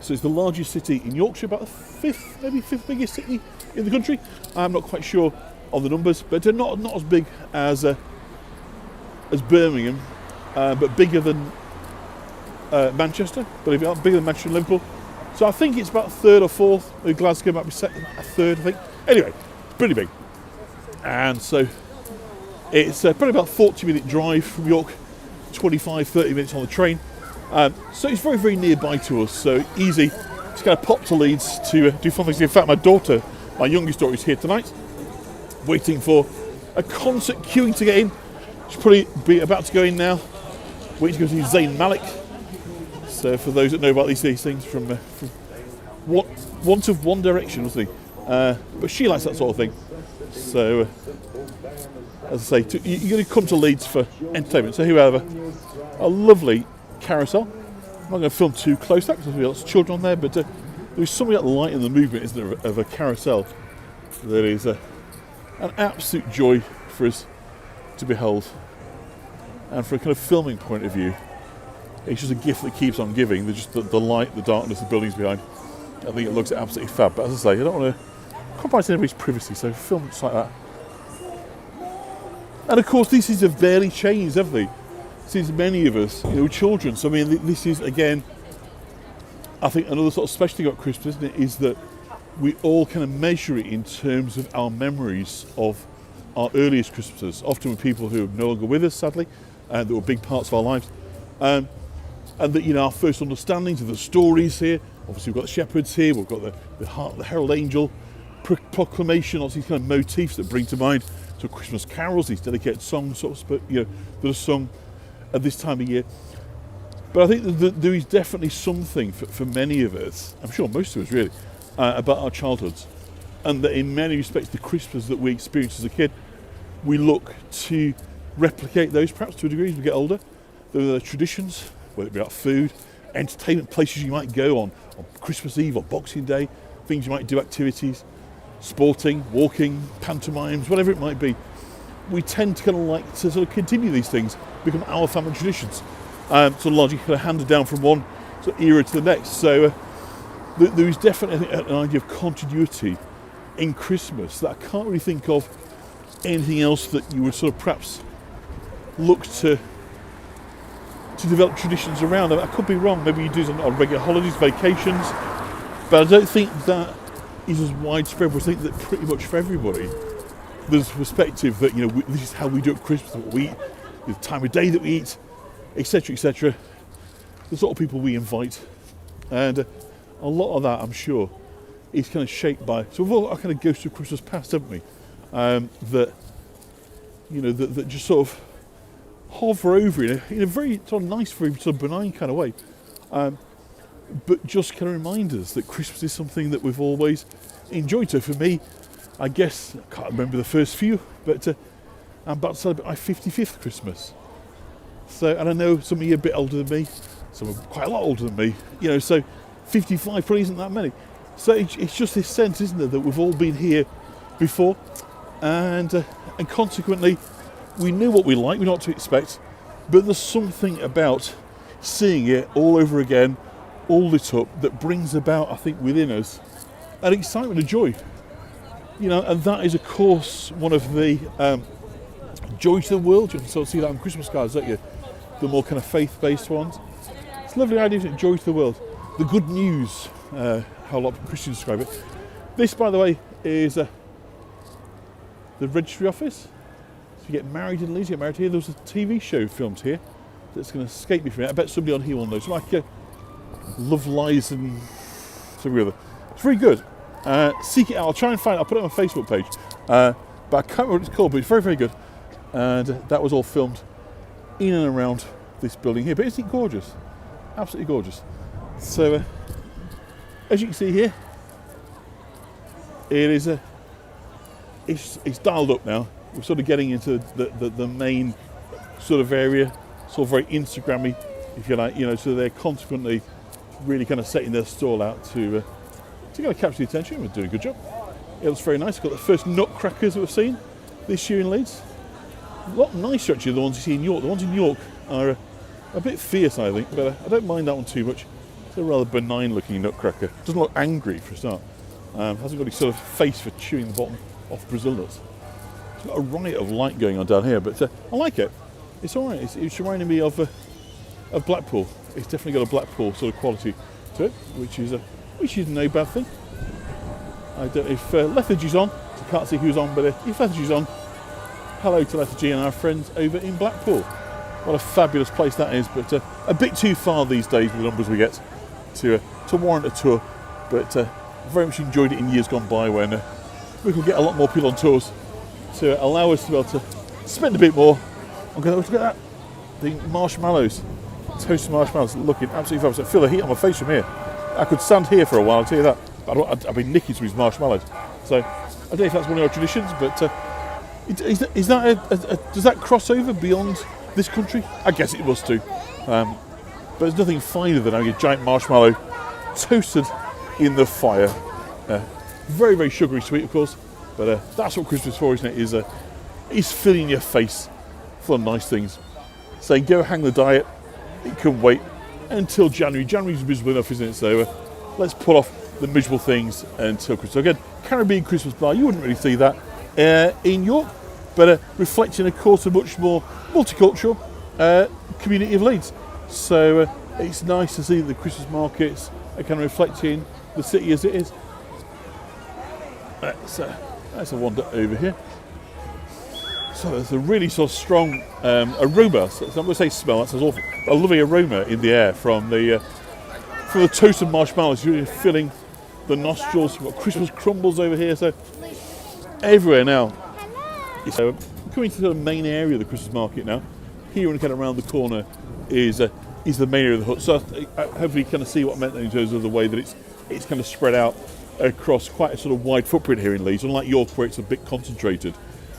So it's the largest city in Yorkshire, about the fifth biggest city in the country. I'm not quite sure of the numbers, but they're not as big as Birmingham, but bigger than Manchester. Believe it or not, bigger than Manchester and Liverpool. So I think it's about third or fourth. Glasgow might be second, a third, I think. Anyway, pretty big. And so it's probably about 40-minute drive from York, 25, 30 minutes on the train. So it's very, very nearby to us, so easy. Just kind of pop to Leeds to do fun things. In fact, my daughter, my youngest daughter, is here tonight, waiting for a concert, queuing to get in. She's probably be about to go in now, waiting to go see Zayn Malik. So for those that know about these things from Want of One Direction, wasn't he? But she likes that sort of thing. So, as I say, you're going to come to Leeds for entertainment. So here we have a lovely carousel. I'm not going to film too close to that because there's lots of children on there, but there's something about the light and the movement, isn't there, of a carousel that is an absolute joy for us to behold. And from a kind of filming point of view, it's just a gift that keeps on giving. There's just the light, the darkness, the buildings behind. I think it looks absolutely fab. But as I say, I don't want to compromise anybody's privacy, so film just like that. And of course, these things have barely changed, have they? Since many of us, children. So I mean, this is again, I think another sort of special thing about Christmas, isn't it? Is that we all kind of measure it in terms of our memories of our earliest Christmases. Often with people who are no longer with us, sadly, and that were big parts of our lives. And that our first understandings of the stories here. Obviously, we've got the shepherds here. We've got the herald angel proclamation. All these kind of motifs that bring to mind to Christmas carols. These dedicated songs, that are sung at this time of year. But I think that there is definitely something for many of us. I'm sure most of us really about our childhoods, and that in many respects, the Christmas that we experienced as a kid, we look to replicate those perhaps to a degree as we get older. There are traditions, whether it be about food, entertainment, places you might go on Christmas Eve or Boxing Day, things you might do, activities, sporting, walking, pantomimes, whatever it might be. We tend to kind of like to sort of continue these things, become our family traditions, sort of largely kind of handed down from one sort of era to the next. So there is definitely, I think, an idea of continuity in Christmas that I can't really think of anything else that you would sort of perhaps look to develop traditions around. I could be wrong, maybe you do them on regular holidays, vacations, but I don't think that is as widespread. I think that pretty much for everybody there's a perspective that this is how we do at Christmas, what we eat, the time of day that we eat, etc, etc, the sort of people we invite, and a lot of that, I'm sure, is kind of shaped by, so we've all got a kind of ghost of Christmas past, haven't we, that just sort of hover over in a very sort of nice, very sort of benign kind of way, but just kind of remind us that Christmas is something that we've always enjoyed. So for me, I guess, I can't remember the first few, but I'm about to celebrate my 55th Christmas. So, and I know some of you are a bit older than me, some are quite a lot older than me, so 55 probably isn't that many. So it's just this sense, isn't there, that we've all been here before, and consequently, we know what we like, we know what to expect, but there's something about seeing it all over again, all lit up, that brings about, I think, within us, an excitement and joy. And that is, of course, one of the joys of the world. You can sort of see that on Christmas cards, don't you? The more kind of faith-based ones. It's a lovely idea, isn't it? Joy to the world. The good news, how a lot of Christians describe it. This, by the way, is the registry office. So you get married in Leeds, you get married here. There was a TV show filmed here that's going to escape me from it. I bet somebody on here will know. It's like Love Lies and something or other. It's very good. Seek it out. I'll try and find it. I'll put it on my Facebook page. But I can't remember what it's called, but it's very, very good. And that was all filmed in and around this building here. But isn't it gorgeous? Absolutely gorgeous. So, as you can see here, it is it's dialed up now. We're sort of getting into the main sort of area, sort of very Instagrammy, if you like, so they're consequently really kind of setting their stall out to kind of capture the attention. We're doing a good job. It looks very nice. Got the first nutcrackers that we've seen this year in Leeds. A lot nicer actually, the ones you see in York. The ones in York are a bit fierce, I think, but I don't mind that one too much. It's a rather benign looking nutcracker. Doesn't look angry for a start. Hasn't got any sort of face for chewing the bottom off Brazil nuts. It's got a riot of light going on down here, but I like it. It's all right. It's reminding me of Blackpool. It's definitely got a Blackpool sort of quality to it, which is which is no bad thing. I don't know if Lethargy's on. I can't see who's on, but if Lethargy's on, hello to Lethargy and our friends over in Blackpool. What a fabulous place that is, but a bit too far these days with the numbers we get to warrant a tour. But very much enjoyed it in years gone by when we could get a lot more people on tours to allow us to be able to spend a bit more. I'm going to look at that. The marshmallows, toasted marshmallows, looking absolutely fabulous. I feel the heat on my face from here. I could stand here for a while, I'll tell you that. But I've been nicking some of these marshmallows. So I don't know if that's one of our traditions, but is that does that cross over beyond this country? I guess it must do. But there's nothing finer than having a giant marshmallow toasted in the fire. Very, very sugary sweet, of course. But that's what Christmas is for, isn't it? Is filling your face full of nice things. Saying go hang the diet. It can wait until January. January's miserable enough, isn't it? So let's put off the miserable things until Christmas. So again, Caribbean Christmas bar. You wouldn't really see that in York, but reflecting, of course, a much more multicultural community of Leeds. So it's nice to see the Christmas markets are kind of reflecting the city as it is. That's a wander over here. So there's a really sort of strong aroma. So I'm going to say smell. That sounds awful. A lovely aroma in the air from the toasted marshmallows. You're filling the nostrils. We've got Christmas crumbles over here. So everywhere now. So coming to the main area of the Christmas market now. Here and kind of around the corner is the main area of the hut. So hopefully you kind of see what I meant in terms of the way that it's kind of spread out across quite a sort of wide footprint here in Leeds. Unlike York, where it's a bit concentrated,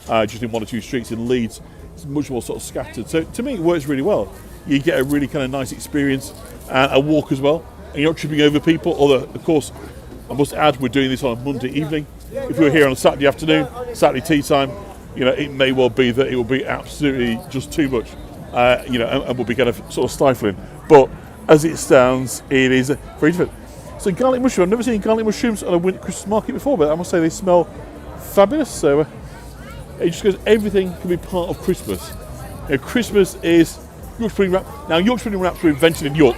just in one or two streets, in Leeds, it's much more sort of scattered. So to me, it works really well. You get a really kind of nice experience and a walk as well. And you're not tripping over people. Although, of course, I must add, we're doing this on a Monday evening. If we were here on a Saturday afternoon, Saturday tea time, it may well be that it will be absolutely just too much, and will be kind of sort of stifling. But as it stands, it is very different. So garlic mushroom, I've never seen garlic mushrooms on a Christmas market before, but I must say they smell fabulous. So it just goes, everything can be part of Christmas. Christmas is Yorkshire pudding wrap. Now, Yorkshire pudding wraps were invented in York,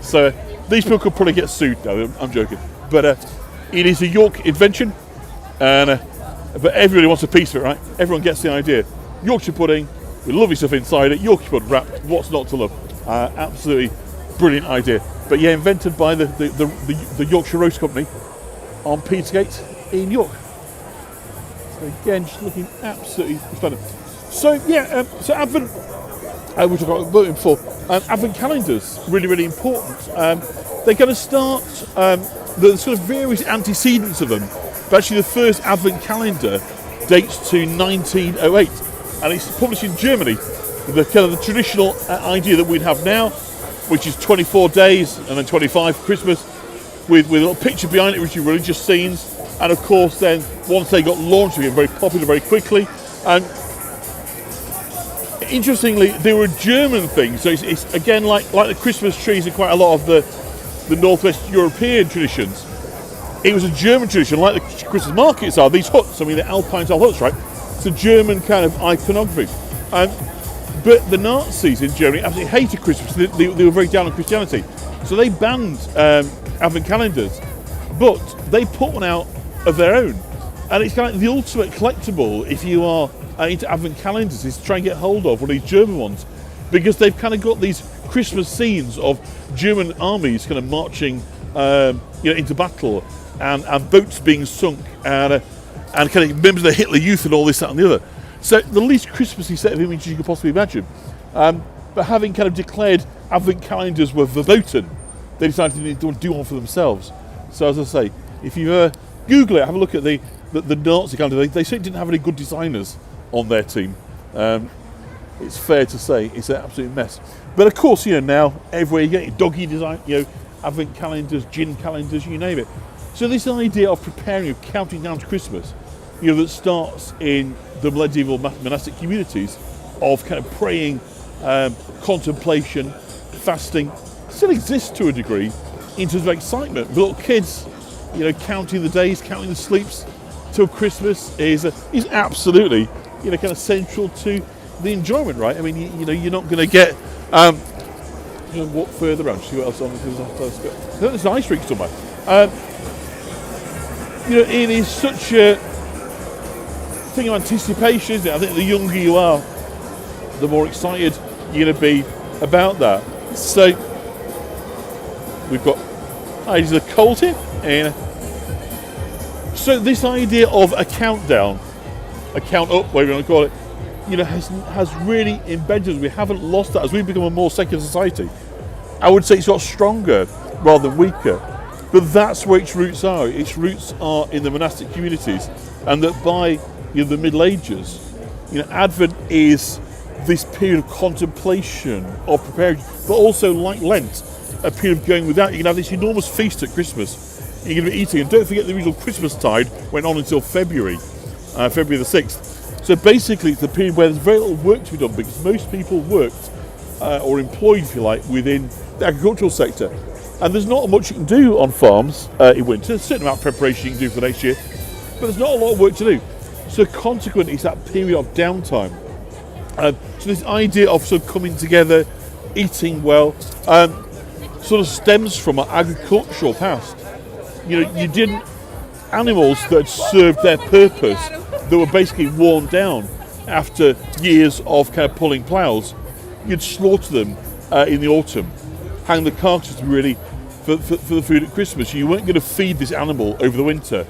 so these people could probably get sued. No, I'm joking. But it is a York invention, and but everybody wants a piece of it, right? Everyone gets the idea. Yorkshire pudding with lovely stuff inside it. Yorkshire pudding wrap. What's not to love? Absolutely brilliant idea. But yeah, invented by the Yorkshire Roast Company on Petergate in York. So again, just looking absolutely splendid. So yeah, so Advent, which I've got voting for, Advent calendars, really, really important. They're going to start, the sort of various antecedents of them, but actually the first Advent calendar dates to 1908, and it's published in Germany. The kind of the traditional idea that we'd have now, which is 24 days and then 25 for Christmas, with a little picture behind it, which is religious scenes. And of course, then once they got launched, they became very popular very quickly. And interestingly, they were a German thing. So it's again like the Christmas trees in quite a lot of the Northwest European traditions. It was a German tradition, like the Christmas markets are. These huts, I mean, the Alpine style huts, right? It's a German kind of iconography. But the Nazis in Germany absolutely hated Christmas. They were very down on Christianity. So they banned Advent calendars. But they put one out of their own. And it's kind of like the ultimate collectible, if you are into Advent calendars, is to try and get hold of one of these German ones. Because they've kind of got these Christmas scenes of German armies kind of marching into battle, and boats being sunk, and kind of members of the Hitler Youth and all this, that and the other. So the least Christmassy set of images you could possibly imagine. But having kind of declared Advent calendars were verboten, they decided to do one for themselves. So as I say, if you Google it, have a look at the Nazi calendar, they certainly didn't have any good designers on their team. It's fair to say it's an absolute mess. But of course, now everywhere you get your doggy design, Advent calendars, gin calendars, you name it. So this idea of preparing, of counting down to Christmas, that starts in the medieval monastic communities of kind of praying, contemplation, fasting, still exists to a degree in terms of excitement. But little kids, counting the days, counting the sleeps till Christmas is absolutely, kind of central to the enjoyment, right? I mean, you're not going to get, walk further around, see what else on this is. There's an ice rink somewhere. It is such a thing of anticipation, isn't it? I think the younger you are, the more excited you're going to be about that. So we've got ideas of cold here, and so this idea of a countdown, a count up, whatever you want to call it, has really embedded us. We haven't lost that as we've become a more secular society. I would say it's got stronger rather than weaker, but that's where its roots are. Its roots are in the monastic communities, and that by the Middle Ages, Advent is this period of contemplation, of preparing, but also like Lent, a period of going without. You can have this enormous feast at Christmas. You're going to be eating, and don't forget the original Christmastide went on until February the 6th. So basically it's the period where there's very little work to be done, because most people worked or employed, if you like, within the agricultural sector. And there's not much you can do on farms in winter. There's a certain amount of preparation you can do for the next year, but there's not a lot of work to do. So consequently, it's that period of downtime. So this idea of sort of coming together, eating well, sort of stems from our agricultural past. You didn't, animals that had served their purpose, that were basically worn down after years of kind of pulling ploughs, you'd slaughter them in the autumn, hang the carcasses really for the food at Christmas. You weren't going to feed this animal over the winter.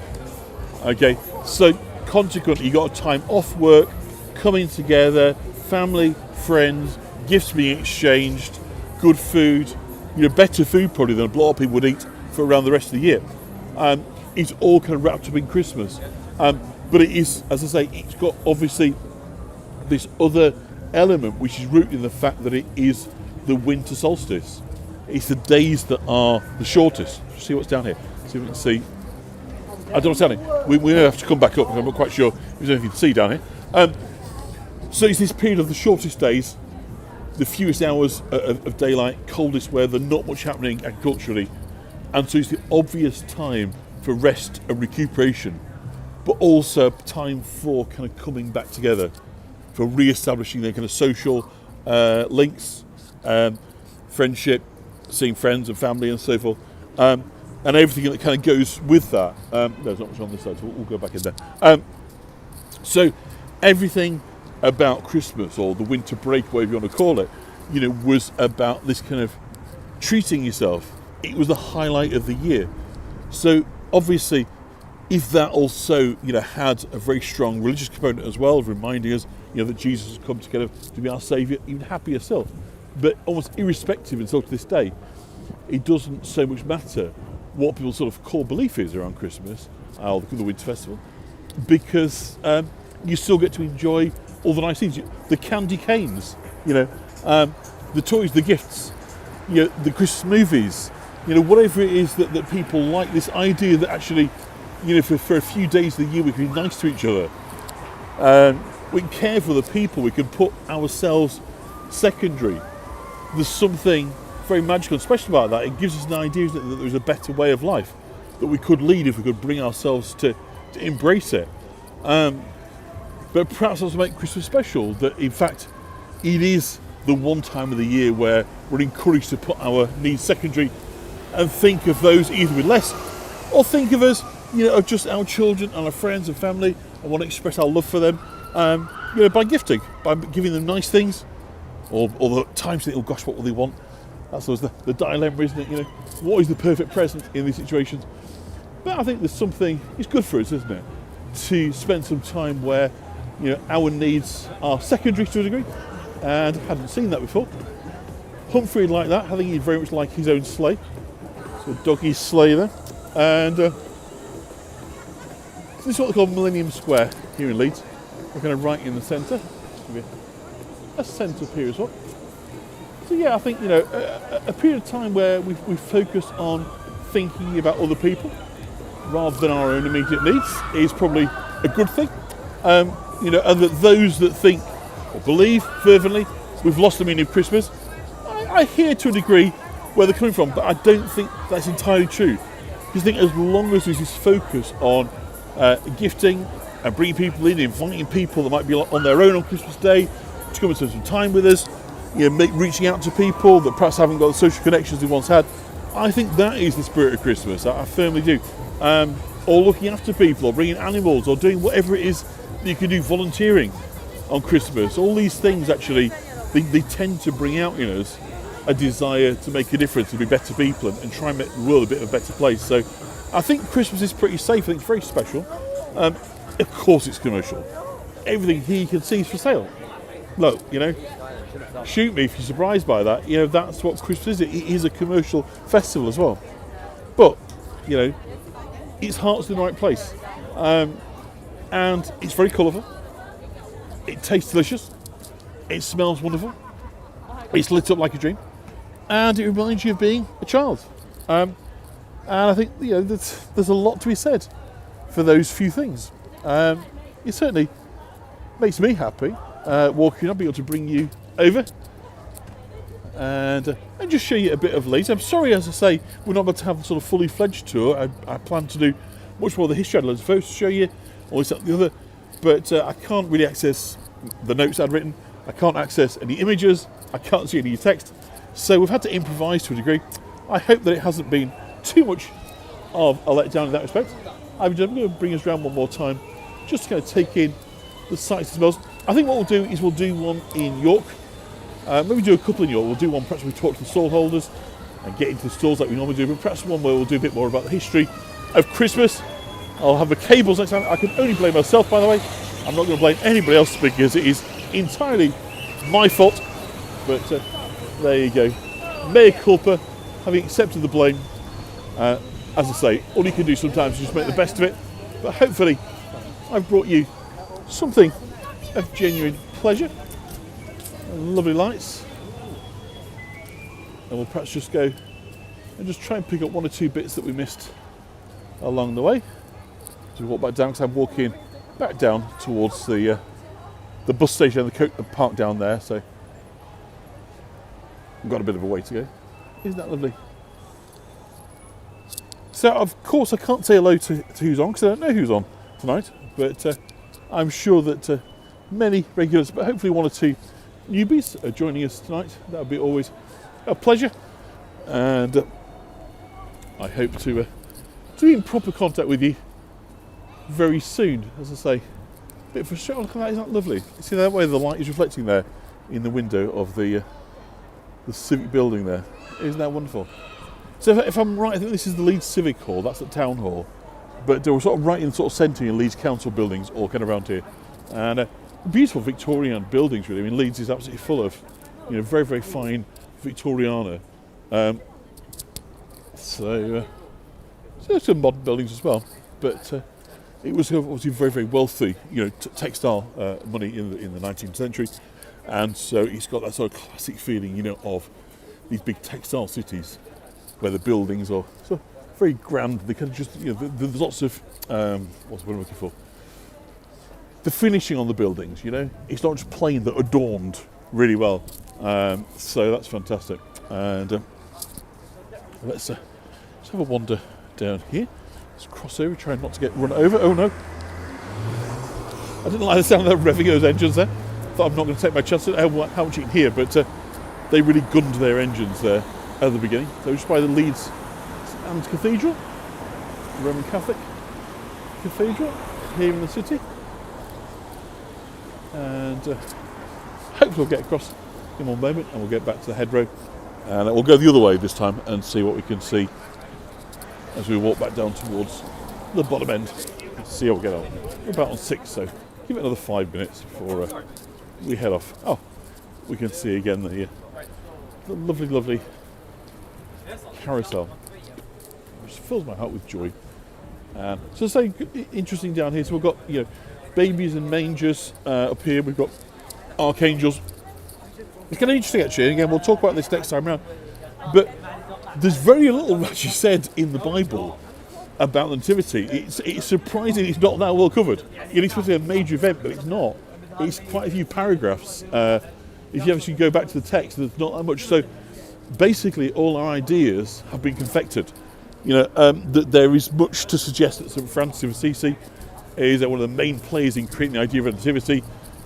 Okay, so consequently, you got a time off work, coming together, family, friends, gifts being exchanged, good food, better food probably than a lot of people would eat for around the rest of the year. It's all kind of wrapped up in Christmas. But it is, as I say, it's got obviously this other element which is rooted in the fact that it is the winter solstice. It's the days that are the shortest. See what's down here. See if we can see. I don't know what's down here. We may have to come back up because I'm not quite sure if there's anything to see down here. So it's this period of the shortest days, the fewest hours of daylight, coldest weather, not much happening agriculturally. And so it's the obvious time for rest and recuperation, but also time for kind of coming back together, for re-establishing their kind of social links, friendship, seeing friends and family and so forth, and everything that kind of goes with that. There's not much on this side, so we'll go back in there. So everything about Christmas, or the winter break, whatever you want to call it, was about this kind of treating yourself. It was the highlight of the year. So obviously, if that also had a very strong religious component as well, of reminding us that Jesus has come together to be our saviour, even happier still. But almost irrespective, and so to this day, it doesn't so much matter what people's sort of core belief is around Christmas, or the Winter Festival, because you still get to enjoy all the nice things, the candy canes, the toys, the gifts, the Christmas movies, whatever it is that people like. This idea that actually, for a few days of the year we can be nice to each other, we can care for the people, we can put ourselves secondary. There's something very magical and special about that. It gives us an idea that there's a better way of life that we could lead if we could bring ourselves to embrace it. But perhaps also make Christmas special, that in fact it is the one time of the year where we're encouraged to put our needs secondary and think of those either with less, or think of us, of just our children and our friends and family, and want to express our love for them, by gifting, by giving them nice things, or the times think, oh gosh, what will they want? That's always the dilemma, isn't it? What is the perfect present in these situations? But I think there's something, it's good for us, isn't it, to spend some time where our needs are secondary to a degree, and I hadn't seen that before. Humphrey like that. I think he'd very much like his own sleigh. So doggy's sleigh there. And this is what they call Millennium Square here in Leeds. We're kind of right in the centre. A centre up here as well. So yeah, I think a period of time where we focus on thinking about other people rather than our own immediate needs is probably a good thing. And that those that think or believe fervently we've lost the meaning of Christmas, I hear to a degree where they're coming from, but I don't think that's entirely true. Because I think as long as there's this focus on gifting and bringing people in, inviting people that might be on their own on Christmas Day to come and spend some time with us, reaching out to people that perhaps haven't got the social connections they once had, I think that is the spirit of Christmas. I firmly do. Or looking after people, or bringing animals, or doing whatever it is that you can do, volunteering on Christmas. All these things actually, they tend to bring out in us a desire to make a difference, to be better people, and try and make the world a bit of a better place. So I think Christmas is pretty safe. I think it's very special. Of course it's commercial. Everything here you can see is for sale. Look, shoot me if you're surprised by that. That's what Christmas is. It is a commercial festival as well. But, its heart's in the right place. And it's very colourful. It tastes delicious. It smells wonderful. It's lit up like a dream. And it reminds you of being a child. And I think, there's a lot to be said for those few things. It certainly makes me happy walking up, being able to bring you over and just show you a bit of Leeds. I'm sorry, as I say, we're not able to have a sort of fully fledged tour. I plan to do much more of the history. I'd loads of photos to show you, all this, that, and the other, but I can't really access the notes I'd written. I can't access any images. I can't see any text. So we've had to improvise to a degree. I hope that it hasn't been too much of a letdown in that respect. I'm going to bring us around one more time, just to kind of take in the sights and smells. I think what we'll do is we'll do one in York. Maybe do a couple in York. We'll do one perhaps we talk to the stall holders and get into the stalls like we normally do, but perhaps one where we'll do a bit more about the history of Christmas. I'll have the cables next time. I can only blame myself, by the way. I'm not going to blame anybody else because it is entirely my fault. But there you go. Mea culpa, having accepted the blame. As I say, all you can do sometimes is just make the best of it. But hopefully I've brought you something of genuine pleasure. And lovely lights. And we'll perhaps just go and just try and pick up one or two bits that we missed along the way. So we walk back down, because I'm walking back down towards the bus station and the park down there. So we've got a bit of a way to go. Isn't that lovely? So of course I can't say hello to who's on, because I don't know who's on tonight. But I'm sure that many regulars, but hopefully one or two newbies are joining us tonight. That would be always a pleasure. And I hope to be in proper contact with you very soon. As I say, a bit frustrating. Look at that, isn't that lovely? You see that way the light is reflecting there in the window of the civic building there. Isn't that wonderful? So if I'm right, I think this is the Leeds Civic Hall. That's the town hall. But we're sort of right in the sort of centre in Leeds Council buildings, all kind of around here. And beautiful Victorian buildings, really. I mean, Leeds is absolutely full of, very, very fine Victoriana. So there's some modern buildings as well. But it was obviously very, very wealthy, textile money in the 19th century. And so it's got that sort of classic feeling, of these big textile cities where the buildings are sort of very grand. They kind of just, there's lots of, what's the word I'm looking for? The finishing on the buildings, It's not just plain, they're adorned really well. So that's fantastic. And let's have a wander down here. Let's cross over, try not to get run over. Oh no. I didn't like the sound of revving those engines there. Thought I'm not going to take my chance at how much you can hear, but they really gunned their engines there at the beginning. So just by the Leeds and Cathedral, Roman Catholic Cathedral here in the city. And hopefully we'll get across in one moment and we'll get back to the head road. And we'll go the other way this time and see what we can see as we walk back down towards the bottom end. Let's see how we get on. We're about on 6, so give it another 5 minutes before we head off. Oh, we can see again the lovely, lovely carousel, which fills my heart with joy. So say interesting down here. So we've got babies and mangers up here. We've got archangels. It's kind of interesting actually. And again, we'll talk about this next time round. But there's very little actually said in the Bible about the Nativity. It's surprising it's not that well covered. You'd expect a major event, but it's not. It's quite a few paragraphs. If you actually go back to the text, there's not that much. So basically, all our ideas have been confected. That there is much to suggest that St. Francis of Assisi is one of the main players in creating the idea of a nativity,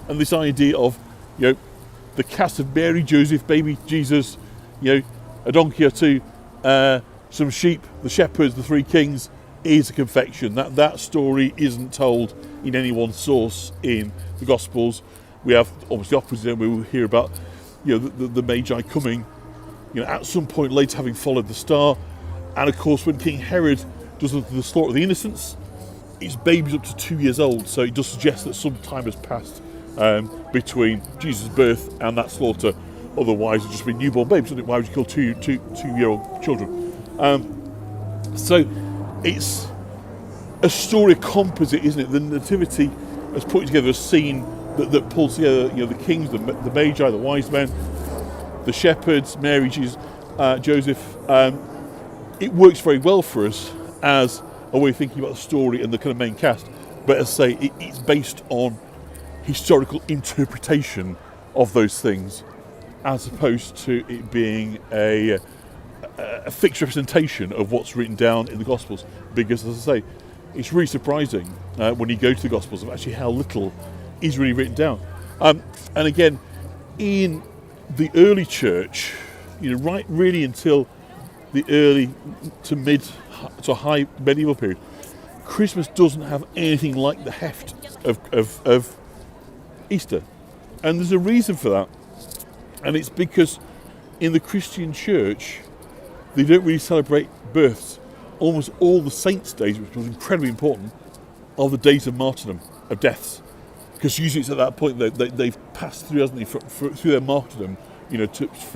and this idea of the cast of Mary, Joseph, baby Jesus, a donkey or two, some sheep, the shepherds, the three kings, is a confection. That story isn't told in any one source in the Gospels. We have obviously opposite, we will hear about the Magi coming at some point later, having followed the star. And of course, when King Herod does the slaughter of the innocents, it's babies up to 2 years old, so it does suggest that some time has passed between Jesus' birth and that slaughter. Otherwise, it would just be newborn babies, wouldn't it? Why would you kill two-year-old children? So it's a story composite, isn't it? The Nativity has put together a scene that pulls together, the kings, the Magi, the wise men, the shepherds, Mary, Jesus, Joseph. It works very well for us as a way of thinking about the story and the kind of main cast. But as I say, it's based on historical interpretation of those things, as opposed to it being a fixed representation of what's written down in the Gospels. Because, as I say, it's really surprising when you go to the Gospels of actually how little is really written down. And again, in the early church, right really until the early to mid to high medieval period, Christmas doesn't have anything like the heft of Easter. And there's a reason for that. And it's because in the Christian church, they don't really celebrate births. Almost all the saints' days, which was incredibly important, are the days of martyrdom, of deaths. Because usually it's at that point that they've passed through, hasn't they, through their martyrdom,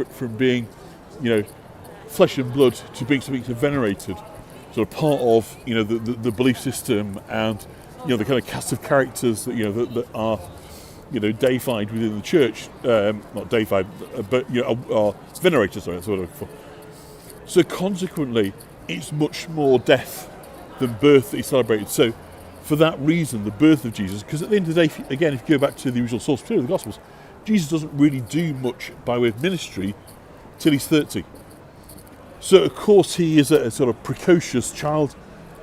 from being, flesh and blood to being something venerated, sort of part of, the belief system and, the kind of cast of characters that are, deified within the church, not deified, but are venerated. Sorry, that's what I'm looking for. So consequently, it's much more death than birth that is celebrated. So for that reason, the birth of Jesus, because at the end of the day, again, if you go back to the original source material of the Gospels, Jesus doesn't really do much by way of ministry till he's 30. So of course he is a sort of precocious child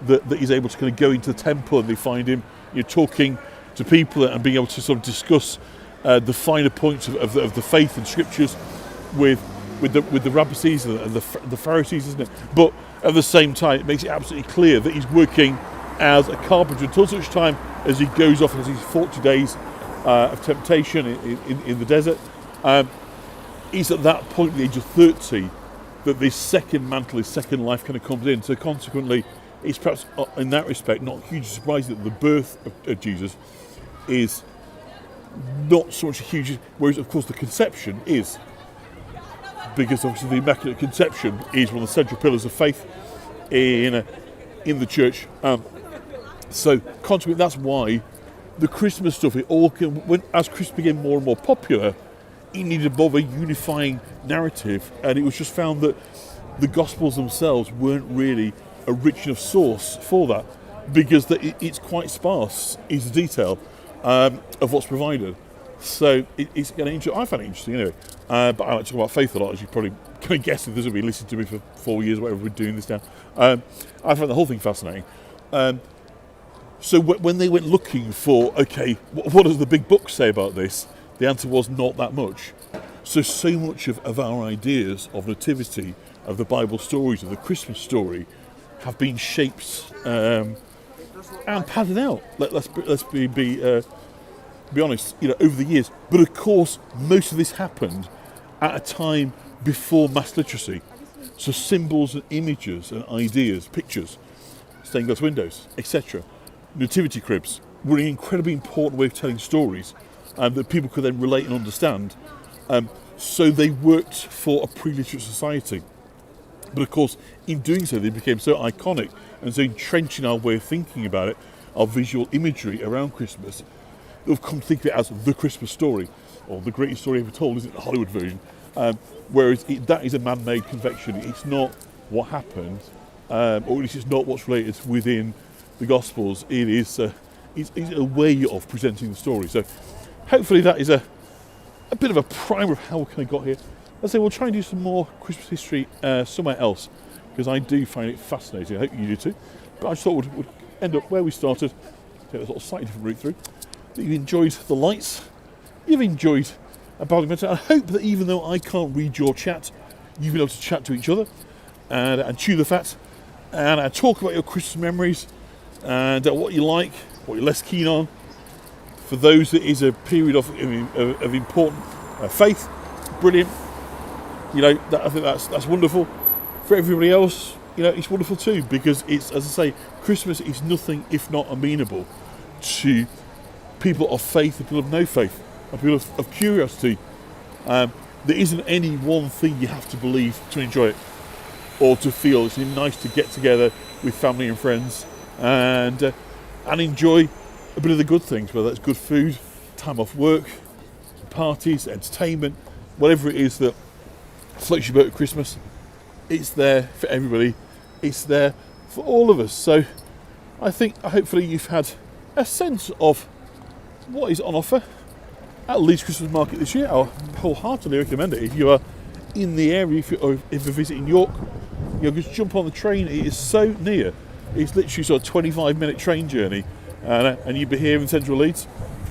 that is able to kind of go into the temple, and they find him talking to people and being able to sort of discuss the finer points of the faith and scriptures with the Rabbies and the Pharisees, isn't it? But at the same time, it makes it absolutely clear that he's working as a carpenter until such time as he goes off and has his 40 days of temptation in the desert. It's at that point, at the age of 30, that this second mantle, this second life kind of comes in. So consequently, it's perhaps in that respect not hugely surprising that the birth of Jesus is not so much a huge, whereas of course the conception is, because obviously the Immaculate Conception is one of the central pillars of faith in the church. So consequently, that's why the Christmas stuff, as Christmas became more and more popular, it needed more of a unifying narrative, and it was just found that the Gospels themselves weren't really a rich enough source for that, because it's quite sparse, is the detail of what's provided. So it's kind of interesting. I find it interesting anyway, but I like to talk about faith a lot, as you probably can guess if there's been listening to me for 4 years, whatever we're doing this now. I find the whole thing fascinating. So when they went looking for, okay, what does the big book say about this? The answer was not that much. So much of our ideas of nativity, of the Bible stories, of the Christmas story, have been shaped and padded out. Let's be honest, over the years. But of course, most of this happened at a time before mass literacy. So symbols and images and ideas, pictures, stained glass windows, etc., nativity cribs were an incredibly important way of telling stories that people could then relate and understand. So they worked for a pre-literate society. But of course, in doing so, they became so iconic and so entrenched in our way of thinking about it, our visual imagery around Christmas, that we've come to think of it as the Christmas story, or the greatest story ever told, isn't it, the Hollywood version? Whereas that is a man-made confection. It's not what happened, or at least it's not what's related within the Gospels. It is it's a way of presenting the story. So hopefully that is a bit of a primer of how we kind of got here. Let's say we'll try and do some more Christmas history somewhere else, because I do find it fascinating. I hope you do too. But I just thought we'd end up where we started, take a sort of slightly different route through. That you've enjoyed the lights, you've enjoyed a badminton. I hope that even though I can't read your chat, you've been able to chat to each other. and chew the fat and talk about your Christmas memories and what you like, what you're less keen on. For those, it is a period of important faith. Brilliant. You know, I think that's wonderful. For everybody else, you know, it's wonderful too, because it's, as I say, Christmas is nothing if not amenable to people of faith and people of no faith and people of curiosity. There isn't any one thing you have to believe to enjoy it or to feel. It's nice to get together with family and friends and enjoy a bit of the good things, whether that's good food, time off work, parties, entertainment, whatever it is that floats your boat at Christmas. It's there for everybody. It's there for all of us. So I think hopefully you've had a sense of what is on offer at Leeds Christmas Market this year. I wholeheartedly recommend it. If you are in the area, if you're visiting York, you know, just jump on the train. It is so near. It's literally sort of 25-minute train journey, and you'll be here in central Leeds.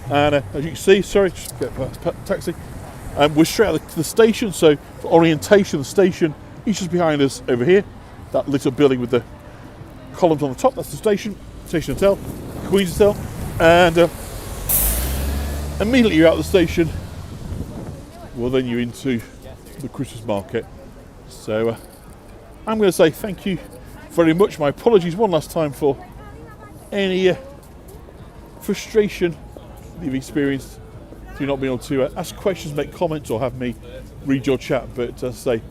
And as you can see, sorry, just get a taxi. We're straight out of the station, so for orientation, the station is just behind us over here. That little building with the columns on the top, that's the station hotel, Queen's Hotel. And immediately you're out of the station, well then you're into the Christmas market. So I'm going to say thank you very much. My apologies one last time for any frustration that you've experienced through not being able to ask questions, make comments, or have me read your chat. But as I say,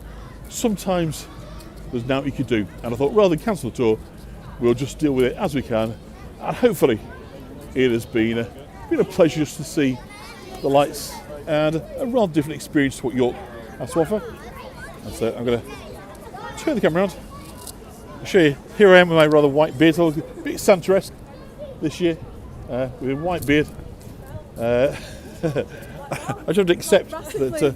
sometimes there's nothing you could do, and I thought rather than cancel the tour, we'll just deal with it as we can. And hopefully it has been a pleasure just to see the lights and a rather different experience to what York has to offer. And so I'm going to turn the camera around. I'll show you. Here I am with my rather white beard. So a bit Santa-esque this year with a white beard. I just have to accept that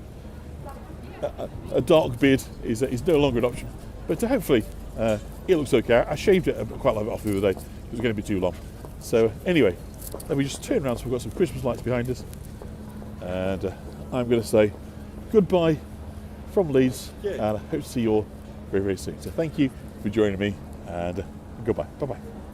a dark beard is no longer an option. But hopefully it looks okay. I shaved it quite a lot off the other day. It was going to be too long. So anyway, let me just turn around so we've got some Christmas lights behind us. And I'm going to say goodbye from Leeds, and I hope to see you all very, very soon. So thank you for joining me, and goodbye. Bye-bye.